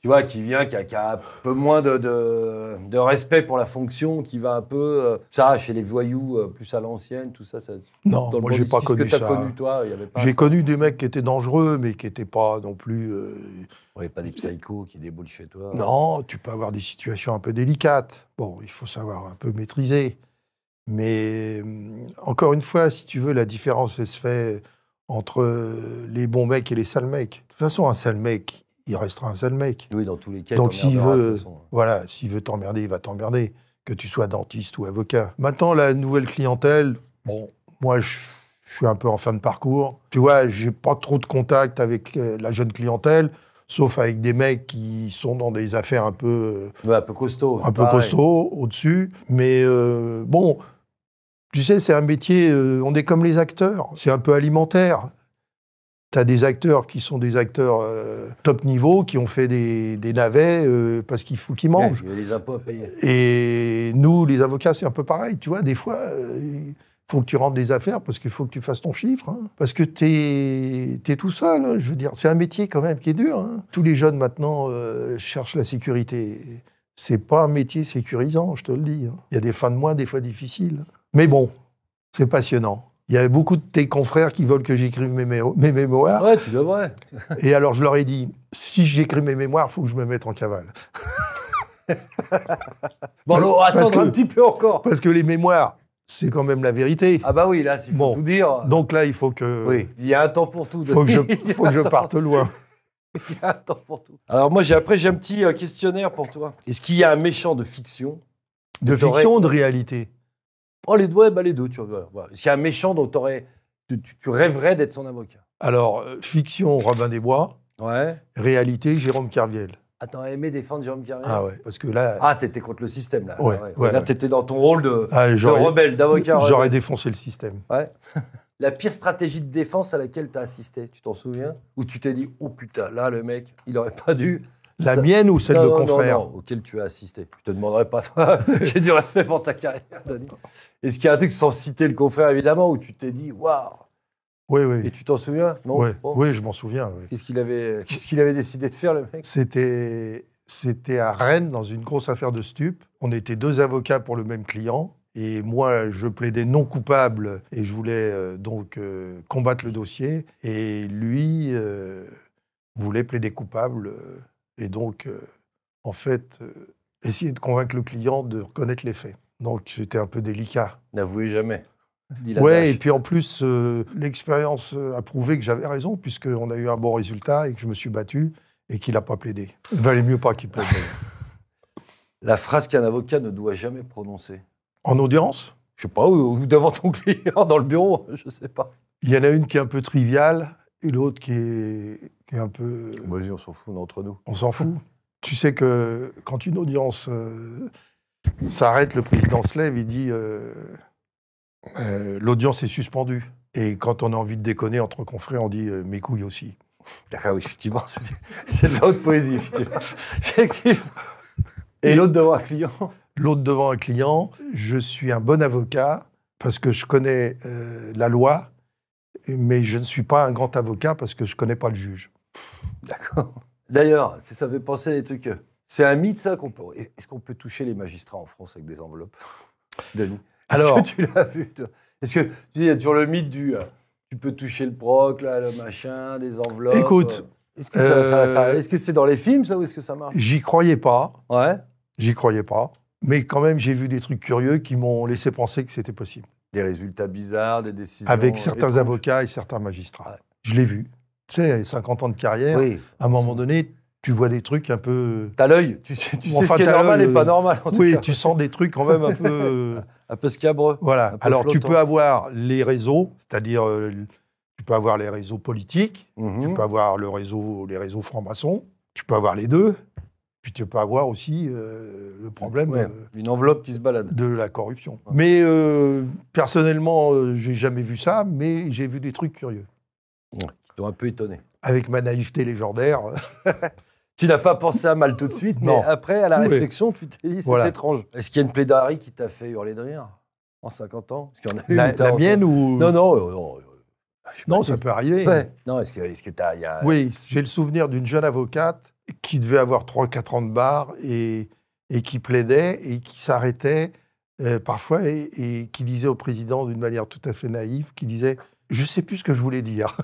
tu vois, qui vient, qui a un peu moins de respect pour la fonction, qui va un peu... ça, chez les voyous, plus à l'ancienne, tout ça... Non, moi, j'ai pas connu ça. Ce que t'as connu, toi, il y avait pas J'ai ça. connu des mecs qui étaient dangereux, mais qui n'étaient pas non plus... Ouais, pas des psychos qui déboulent chez toi. Non, tu peux avoir des situations un peu délicates. Bon, il faut savoir un peu maîtriser. Mais encore une fois, si tu veux, la différence, elle se fait entre les bons mecs et les sales mecs. De toute façon, un sale mec, il restera un sale mec. Oui, dans tous les cas, donc s'il t'emmerderas, de veut, toute façon. voilà, s'il veut t'emmerder, il va t'emmerder, que tu sois dentiste ou avocat. Maintenant, la nouvelle clientèle, bon, moi, je suis un peu en fin de parcours. Tu vois, j'ai pas trop de contact avec la jeune clientèle, sauf avec des mecs qui sont dans des affaires un peu... Ouais, un peu costaud. un peu costaud, au-dessus. Mais bon... Tu sais, c'est un métier, on est comme les acteurs, c'est un peu alimentaire. Tu as des acteurs qui sont des acteurs top niveau, qui ont fait des navets parce qu'il faut qu'ils mangent. Il y a les impôts à payer. Et nous, les avocats, c'est un peu pareil. Tu vois, des fois, il faut que tu rentres des affaires parce qu'il faut que tu fasses ton chiffre. Hein, parce que tu es tout seul. Hein, je veux dire, c'est un métier quand même qui est dur. Hein. Tous les jeunes maintenant cherchent la sécurité. C'est pas un métier sécurisant, je te le dis. Hein. Il y a des fins de mois, des fois difficiles. Mais bon, c'est passionnant. Il y a beaucoup de tes confrères qui veulent que j'écrive mes mémoires. Ouais, tu devrais. Et alors, je leur ai dit, si j'écris mes mémoires, il faut que je me mette en cavale. Bon, alors, attends un petit peu encore. Parce que les mémoires, c'est quand même la vérité. Ah bah oui, là, s'il faut tout dire... Donc là, il faut que... Oui, il y a un temps pour tout. Il faut que je parte loin. Il y a un temps pour tout. Alors moi, j'ai un petit questionnaire pour toi. Est-ce qu'il y a un méchant de fiction? De fiction ou de réalité? Oh, les deux. Tu vois. Est-ce qu'il y a un méchant dont tu rêverais d'être son avocat? Alors, fiction, Robin des Bois. Ouais. Réalité, Jérôme Kerviel. Ah, t'aurais aimé défendre Jérôme Kerviel? Ah ouais, parce que là... Ah, t'étais contre le système, là. Ouais, là, t'étais dans ton rôle de rebelle, d'avocat. J'aurais défoncé le système. Ouais. La pire stratégie de défense à laquelle t'as assisté, tu t'en souviens? Où tu t'es dit, oh putain, là, le mec, il aurait pas dû... Mienne ou celle de confrère? Non, auquel tu as assisté. Je te demanderai pas ça. J'ai du respect pour ta carrière, Denis. Est-ce qu'il y a un truc, sans citer le confrère, évidemment, où tu t'es dit, waouh? Oui. Et tu t'en souviens? Non. Oui, bon. Oui, je m'en souviens. Oui. Qu'est-ce qu'il avait décidé de faire, le mec? C'était à Rennes, dans une grosse affaire de stup. On était 2 avocats pour le même client. Et moi, je plaidais non coupable et je voulais donc combattre le dossier. Et lui voulait plaider coupable et donc, en fait, essayer de convaincre le client de reconnaître les faits. Donc, c'était un peu délicat. N'avouez jamais. Ouais, et puis en plus, l'expérience a prouvé que j'avais raison, puisqu'on a eu un bon résultat et que je me suis battu et qu'il n'a pas plaidé. Il valait mieux pas qu'il plaide. La phrase qu'un avocat ne doit jamais prononcer. En audience? Je sais pas, ou devant ton client, dans le bureau, je sais pas. Il y en a une qui est un peu triviale et l'autre qui est un peu... Vas-y, on s'en fout, entre nous. On s'en fout. Tu sais que quand une audience s'arrête, le président se lève, il dit l'audience est suspendue. Et quand on a envie de déconner entre confrères, on dit mes couilles aussi. Ah oui, effectivement, c'est de la haute poésie, effectivement. Et l'autre devant un client? L'autre devant un client, je suis un bon avocat parce que je connais la loi, mais je ne suis pas un grand avocat parce que je ne connais pas le juge. D'accord. D'ailleurs, ça fait penser à des trucs. C'est un mythe, ça, est-ce qu'on peut toucher les magistrats en France avec des enveloppes, Denis? Est-ce que tu l'as vu? Est-ce que tu dis, il y a toujours le mythe du tu peux toucher le proc, là, le machin, des enveloppes. Écoute, est-ce que est-ce que c'est dans les films, ça, ou est-ce que ça marche? J'y croyais pas. Ouais. J'y croyais pas. Mais quand même, j'ai vu des trucs curieux qui m'ont laissé penser que c'était possible. Des résultats bizarres, des décisions. Avec certains étranges. avocats et certains magistrats. Ouais. Je l'ai vu. Tu sais, 50 ans de carrière, Oui. à un moment donné, tu vois des trucs un peu... T'as l'œil, tu sais Enfin, ce qui est t'as normal l'œil, et pas normal, en tout Oui, cas. tu sens des trucs quand même un peu... Un peu scabreux. Voilà. Un peu Alors, tu flottant. peux avoir les réseaux, c'est-à-dire, tu peux avoir les réseaux politiques, Mhm. tu peux avoir les réseaux francs-maçons, tu peux avoir les deux, puis tu peux avoir aussi le problème Ouais, une enveloppe qui se balade. de la corruption. Ouais. Mais personnellement, j'ai jamais vu ça, mais j'ai vu des trucs curieux. Qui t'ont un peu étonné. Avec ma naïveté légendaire. Tu n'as pas pensé à mal tout de suite, mais Non. après, à la Oui. réflexion, tu t'es dit, c'est Voilà. étrange. Est-ce qu'il y a une plaidoirie qui t'a fait hurler de rire en 50 ans? Est-ce qu'il y en a une La, où t'as la mienne ou... Non, non. Non, ça peut arriver. Ouais. Non, est-ce que t'as... il y a... Oui, j'ai le souvenir d'une jeune avocate qui devait avoir 3-4 ans de barre et qui plaidait et qui s'arrêtait parfois et qui disait au président d'une manière tout à fait naïve, qui disait « Je ne sais plus ce que je voulais dire ».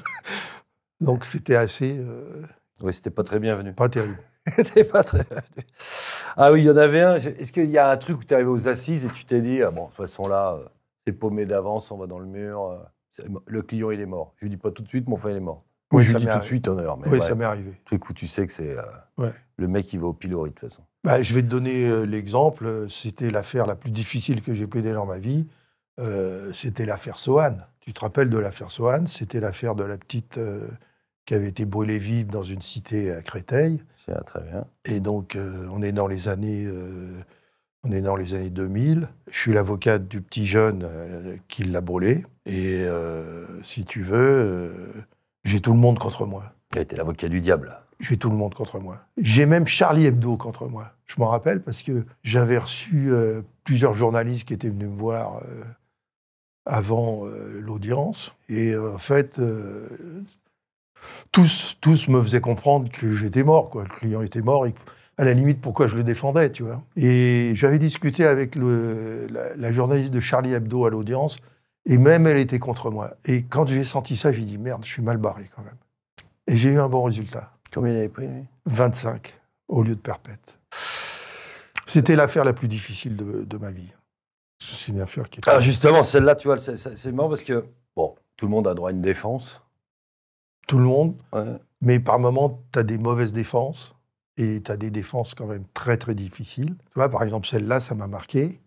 Donc c'était assez... Oui, c'était pas très bienvenu. pas terrible. C'était pas très bienvenu. Ah oui, il y en avait un. Est-ce qu'il y a un truc où tu es arrivé aux assises et tu t'es dit, ah bon, de toute façon là, c'est paumé d'avance, on va dans le mur, le client il est mort. Je lui dis pas tout de suite, mais enfin il est mort. Ou Oui, je ça lui dis m'est tout de arrivé. suite, honneur. Mais Oui, ouais, ça m'est arrivé. truc où tu sais que c'est Ouais. le mec qui va au pilori de toute façon. Bah, je vais te donner l'exemple. C'était l'affaire la plus difficile que j'ai plaidée dans ma vie. C'était l'affaire Sohan. Tu te rappelles de l'affaire Sohan? C'était l'affaire de la petite qui avait été brûlée vive dans une cité à Créteil. C'est très bien. Et donc, on est dans les années 2000. Je suis l'avocat du petit jeune qui l'a brûlé. Et si tu veux, j'ai tout le monde contre moi. Tu as été l'avocat du diable. J'ai tout le monde contre moi. J'ai même Charlie Hebdo contre moi. Je m'en rappelle parce que j'avais reçu plusieurs journalistes qui étaient venus me voir avant l'audience. Et en fait, tous me faisaient comprendre que j'étais mort, quoi. Le client était mort et à la limite, pourquoi je le défendais, tu vois. Et j'avais discuté avec la journaliste de Charlie Hebdo à l'audience et même elle était contre moi. Et quand j'ai senti ça, j'ai dit, merde, je suis mal barré quand même. Et j'ai eu un bon résultat. Combien il avait pris, lui? 25 au lieu de perpète. C'était l'affaire la plus difficile de ma vie. C'est une affaire qui est... Alors justement, celle-là, tu vois, c'est marrant parce que, bon, tout le monde a droit à une défense. Tout le monde, Ouais. mais par moments, tu as des mauvaises défenses et tu as des défenses quand même très, très difficiles. Tu vois, par exemple, celle-là, ça m'a marqué.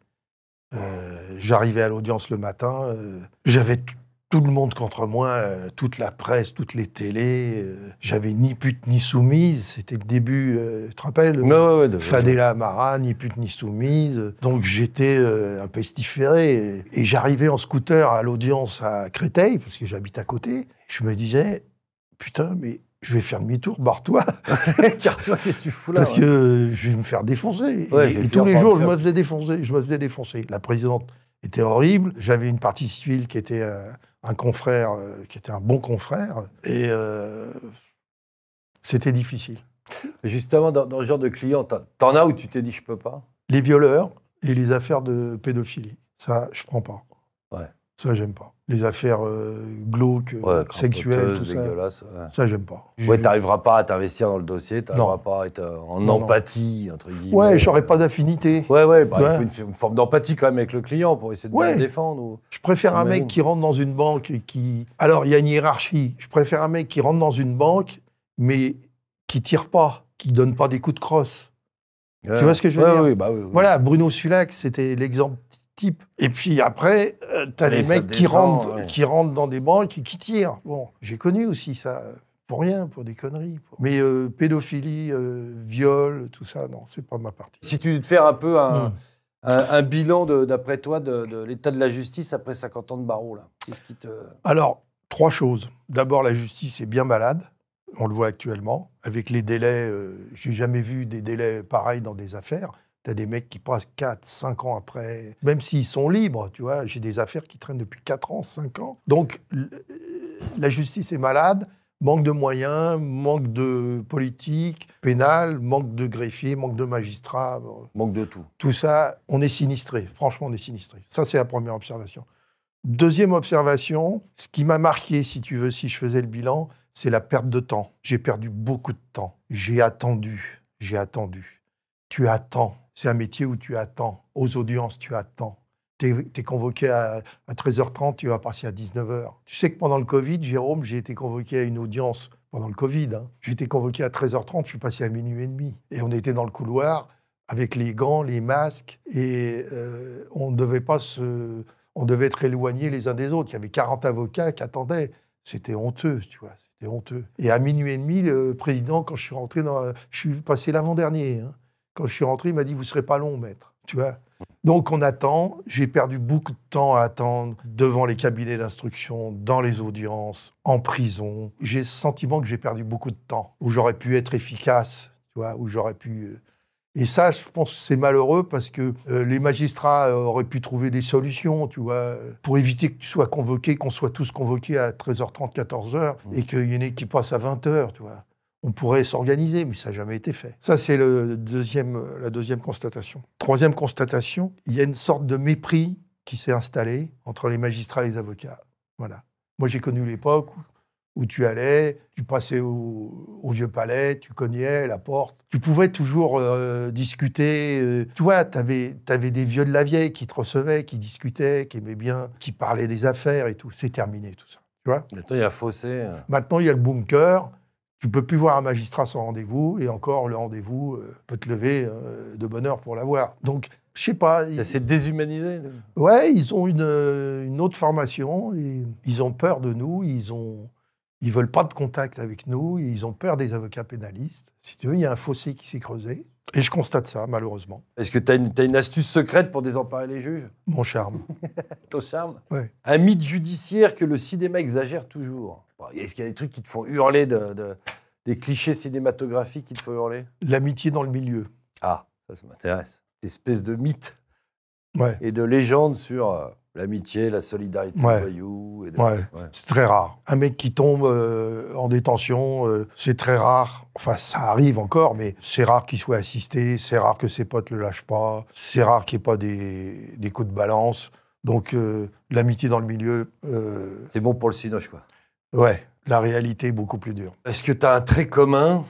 J'arrivais à l'audience le matin, j'avais tout le monde contre moi, toute la presse, toutes les télés. J'avais ni pute ni soumise. C'était le début, tu te rappelles Fadela Amara, ni pute ni soumise. Donc j'étais un pestiféré. Et j'arrivais en scooter à l'audience à Créteil, parce que j'habite à côté. Je me disais, putain, mais je vais faire demi-tour, barre-toi. Tire-toi, qu'est-ce que tu fous là? Parce que je vais me faire défoncer. Ouais, et tous les jours, je me faisais défoncer. La présidente était horrible. J'avais une partie civile qui était un confrère, qui était un bon confrère. Et c'était difficile. Justement, dans ce genre de client, t'en as où tu t'es dit, je peux pas? Les violeurs et les affaires de pédophilie. Ça, je prends pas. Ouais. Ça, j'aime pas. Les affaires glauques, sexuelles, tout ça. Ouais. Ça, j'aime pas. Ouais, t'arriveras pas à t'investir dans le dossier, t'arriveras Non. pas à être en Non, empathie, entre guillemets. Ouais, j'aurais pas d'affinité. Ouais, bah, Ouais. il faut une forme d'empathie quand même avec le client pour essayer de bien le défendre. Ou... Je préfère un J'imagine. mec qui rentre dans une banque et qui... Alors, il y a une hiérarchie. Je préfère un mec qui rentre dans une banque, mais qui tire pas, qui donne pas des coups de crosse. Ouais. Tu vois ce que je veux dire? Oui, bah oui. Voilà, Bruno Sulac, c'était l'exemple type. Et puis après, t'as Mais des ça mecs descend, qui rentrent dans des banques et qui tirent. Bon, j'ai connu aussi ça, pour rien, pour des conneries. Mais pédophilie, viol, tout ça, non, c'est pas ma partie. Si tu devais te faire un peu un bilan, d'après toi, de l'état de la justice après 50 ans de barreau, là, qu'est-ce qui te... Alors, 3 choses. D'abord, la justice est bien malade. On le voit actuellement. Avec les délais, j'ai jamais vu des délais pareils dans des affaires. Tu as des mecs qui passent 4, 5 ans après, même s'ils sont libres, tu vois. J'ai des affaires qui traînent depuis 4 ans, 5 ans. Donc, la justice est malade, manque de moyens, manque de politique pénale, manque de greffiers, manque de magistrats. Manque de tout. Tout ça, on est sinistré. Franchement, on est sinistré. Ça, c'est la première observation. Deuxième observation, ce qui m'a marqué, si tu veux, si je faisais le bilan, c'est la perte de temps. J'ai perdu beaucoup de temps. J'ai attendu. Tu attends. C'est un métier où tu attends. Aux audiences, tu attends. T'es convoqué à 13h30, tu vas passer à 19h. Tu sais que pendant le Covid, Jérôme, j'ai été convoqué à une audience pendant le Covid. J'ai été convoqué à 13h30, je suis passé à minuit et demi. Et on était dans le couloir avec les gants, les masques, et on devait être éloignés les uns des autres. Il y avait 40 avocats qui attendaient. C'était honteux, tu vois, c'était honteux. Et à minuit et demi, le président, quand je suis rentré je suis passé l'avant-dernier. Quand je suis rentré, il m'a dit « Vous ne serez pas long, maître ». Tu vois. Donc on attend. J'ai perdu beaucoup de temps à attendre devant les cabinets d'instruction, dans les audiences, en prison. J'ai ce sentiment que j'ai perdu beaucoup de temps, où j'aurais pu être efficace, tu vois, où j'aurais pu... Et ça, je pense que c'est malheureux parce que les magistrats auraient pu trouver des solutions, tu vois, pour éviter que tu sois convoqué, qu'on soit tous convoqués à 13h30, 14h, et qu'il y en ait qui passent à 20h, tu vois. On pourrait s'organiser, mais ça n'a jamais été fait. Ça, c'est la deuxième constatation. Troisième constatation, il y a une sorte de mépris qui s'est installé entre les magistrats et les avocats. Voilà. Moi, j'ai connu l'époque où tu allais, tu passais au Vieux Palais, tu cognais la porte. Tu pouvais toujours discuter. Tu vois, tu avais des vieux de la vieille qui te recevaient, qui discutaient, qui aimaient bien, qui parlaient des affaires et tout. C'est terminé, tout ça. Tu vois ? Maintenant, il y a un fossé. Maintenant, il y a le bunker. Tu ne peux plus voir un magistrat sans rendez-vous, et encore, le rendez-vous peut te lever de bonne heure pour l'avoir. Donc, je sais pas. Ça s'est déshumanisé. Ouais, ils ont une autre formation, et ils ont peur de nous, ils veulent pas de contact avec nous, ils ont peur des avocats pénalistes. Si tu veux, il y a un fossé qui s'est creusé, et je constate ça, malheureusement. Est-ce que tu as une astuce secrète pour désemparer les juges ? Mon charme. Ton charme ? Ouais. Un mythe judiciaire que le cinéma exagère toujours. Est-ce qu'il y a des trucs qui te font hurler, des clichés cinématographiques qui te font hurler ? L'amitié dans le milieu. Ah, ça m'intéresse. Cette espèce de mythe Ouais. et de légende sur l'amitié, la solidarité des voyous. Ouais. C'est très rare. Un mec qui tombe en détention, c'est très rare. Enfin, ça arrive encore, mais c'est rare qu'il soit assisté, c'est rare que ses potes le lâchent pas, c'est rare qu'il n'y ait pas des coups de balance. Donc, l'amitié dans le milieu... C'est bon pour le cinoche, quoi. Ouais, la réalité est beaucoup plus dure. Est-ce que tu as un trait commun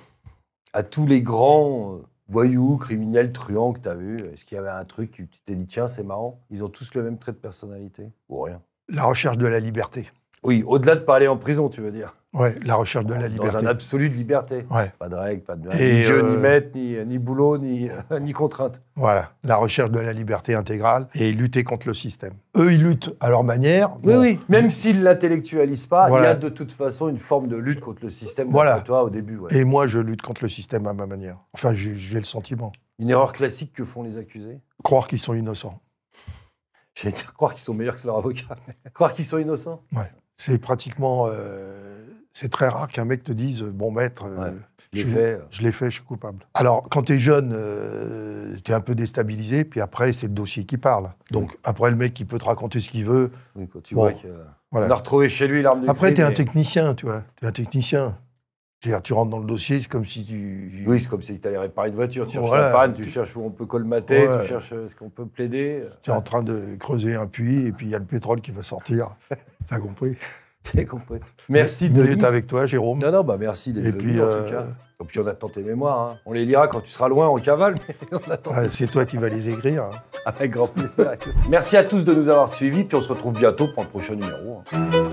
à tous les grands voyous, criminels, truands que tu as vus ? Est-ce qu'il y avait un truc où tu t'es dit, tiens, c'est marrant, ils ont tous le même trait de personnalité ? Ou rien ? La recherche de la liberté. Oui, au-delà de pas aller en prison, tu veux dire ? Ouais, la recherche de la liberté. Dans un absolu de liberté. Ouais. Pas de règles, pas de ni Dieu, ni maître, ni boulot, ni contrainte. Voilà, la recherche de la liberté intégrale et lutter contre le système. Eux, ils luttent à leur manière. Oui, bon, oui. Même s'ils ne l'intellectualisent pas, voilà. Il y a de toute façon une forme de lutte contre le système. Voilà. Toi, au début. Ouais. Et moi, je lutte contre le système à ma manière. Enfin, j'ai le sentiment. Une erreur classique que font les accusés ? Croire qu'ils sont innocents. J'allais dire croire qu'ils sont meilleurs que leur avocat. Croire qu'ils sont innocents ? Ouais. C'est pratiquement... c'est très rare qu'un mec te dise « Bon, maître, je l'ai fait, je suis coupable ». Alors, quand t'es jeune, t'es un peu déstabilisé, puis après, c'est le dossier qui parle. Donc, après, le mec, il peut te raconter ce qu'il veut. Oui, quand tu vois qu'on a retrouvé chez lui l'arme de Après, t'es un technicien, tu vois. T'es un technicien. C'est-à-dire, tu rentres dans le dossier, c'est comme si tu... Oui, c'est comme si tu allais réparer une voiture. Tu cherches la panne, tu cherches où on peut colmater, tu cherches est-ce qu'on peut plaider. Tu es en train de creuser un puits, et puis il y a le pétrole qui va sortir. T'as compris ? J'ai compris. Merci de d'être avec toi, Jérôme. Non, merci d'être venu, en tout cas. Et puis on attend tes mémoires. Hein. On les lira quand tu seras loin en cavale, mais on attend. C'est toi qui vas les écrire. Hein. Avec grand plaisir. Merci à tous de nous avoir suivis, puis on se retrouve bientôt pour le prochain numéro. Hein.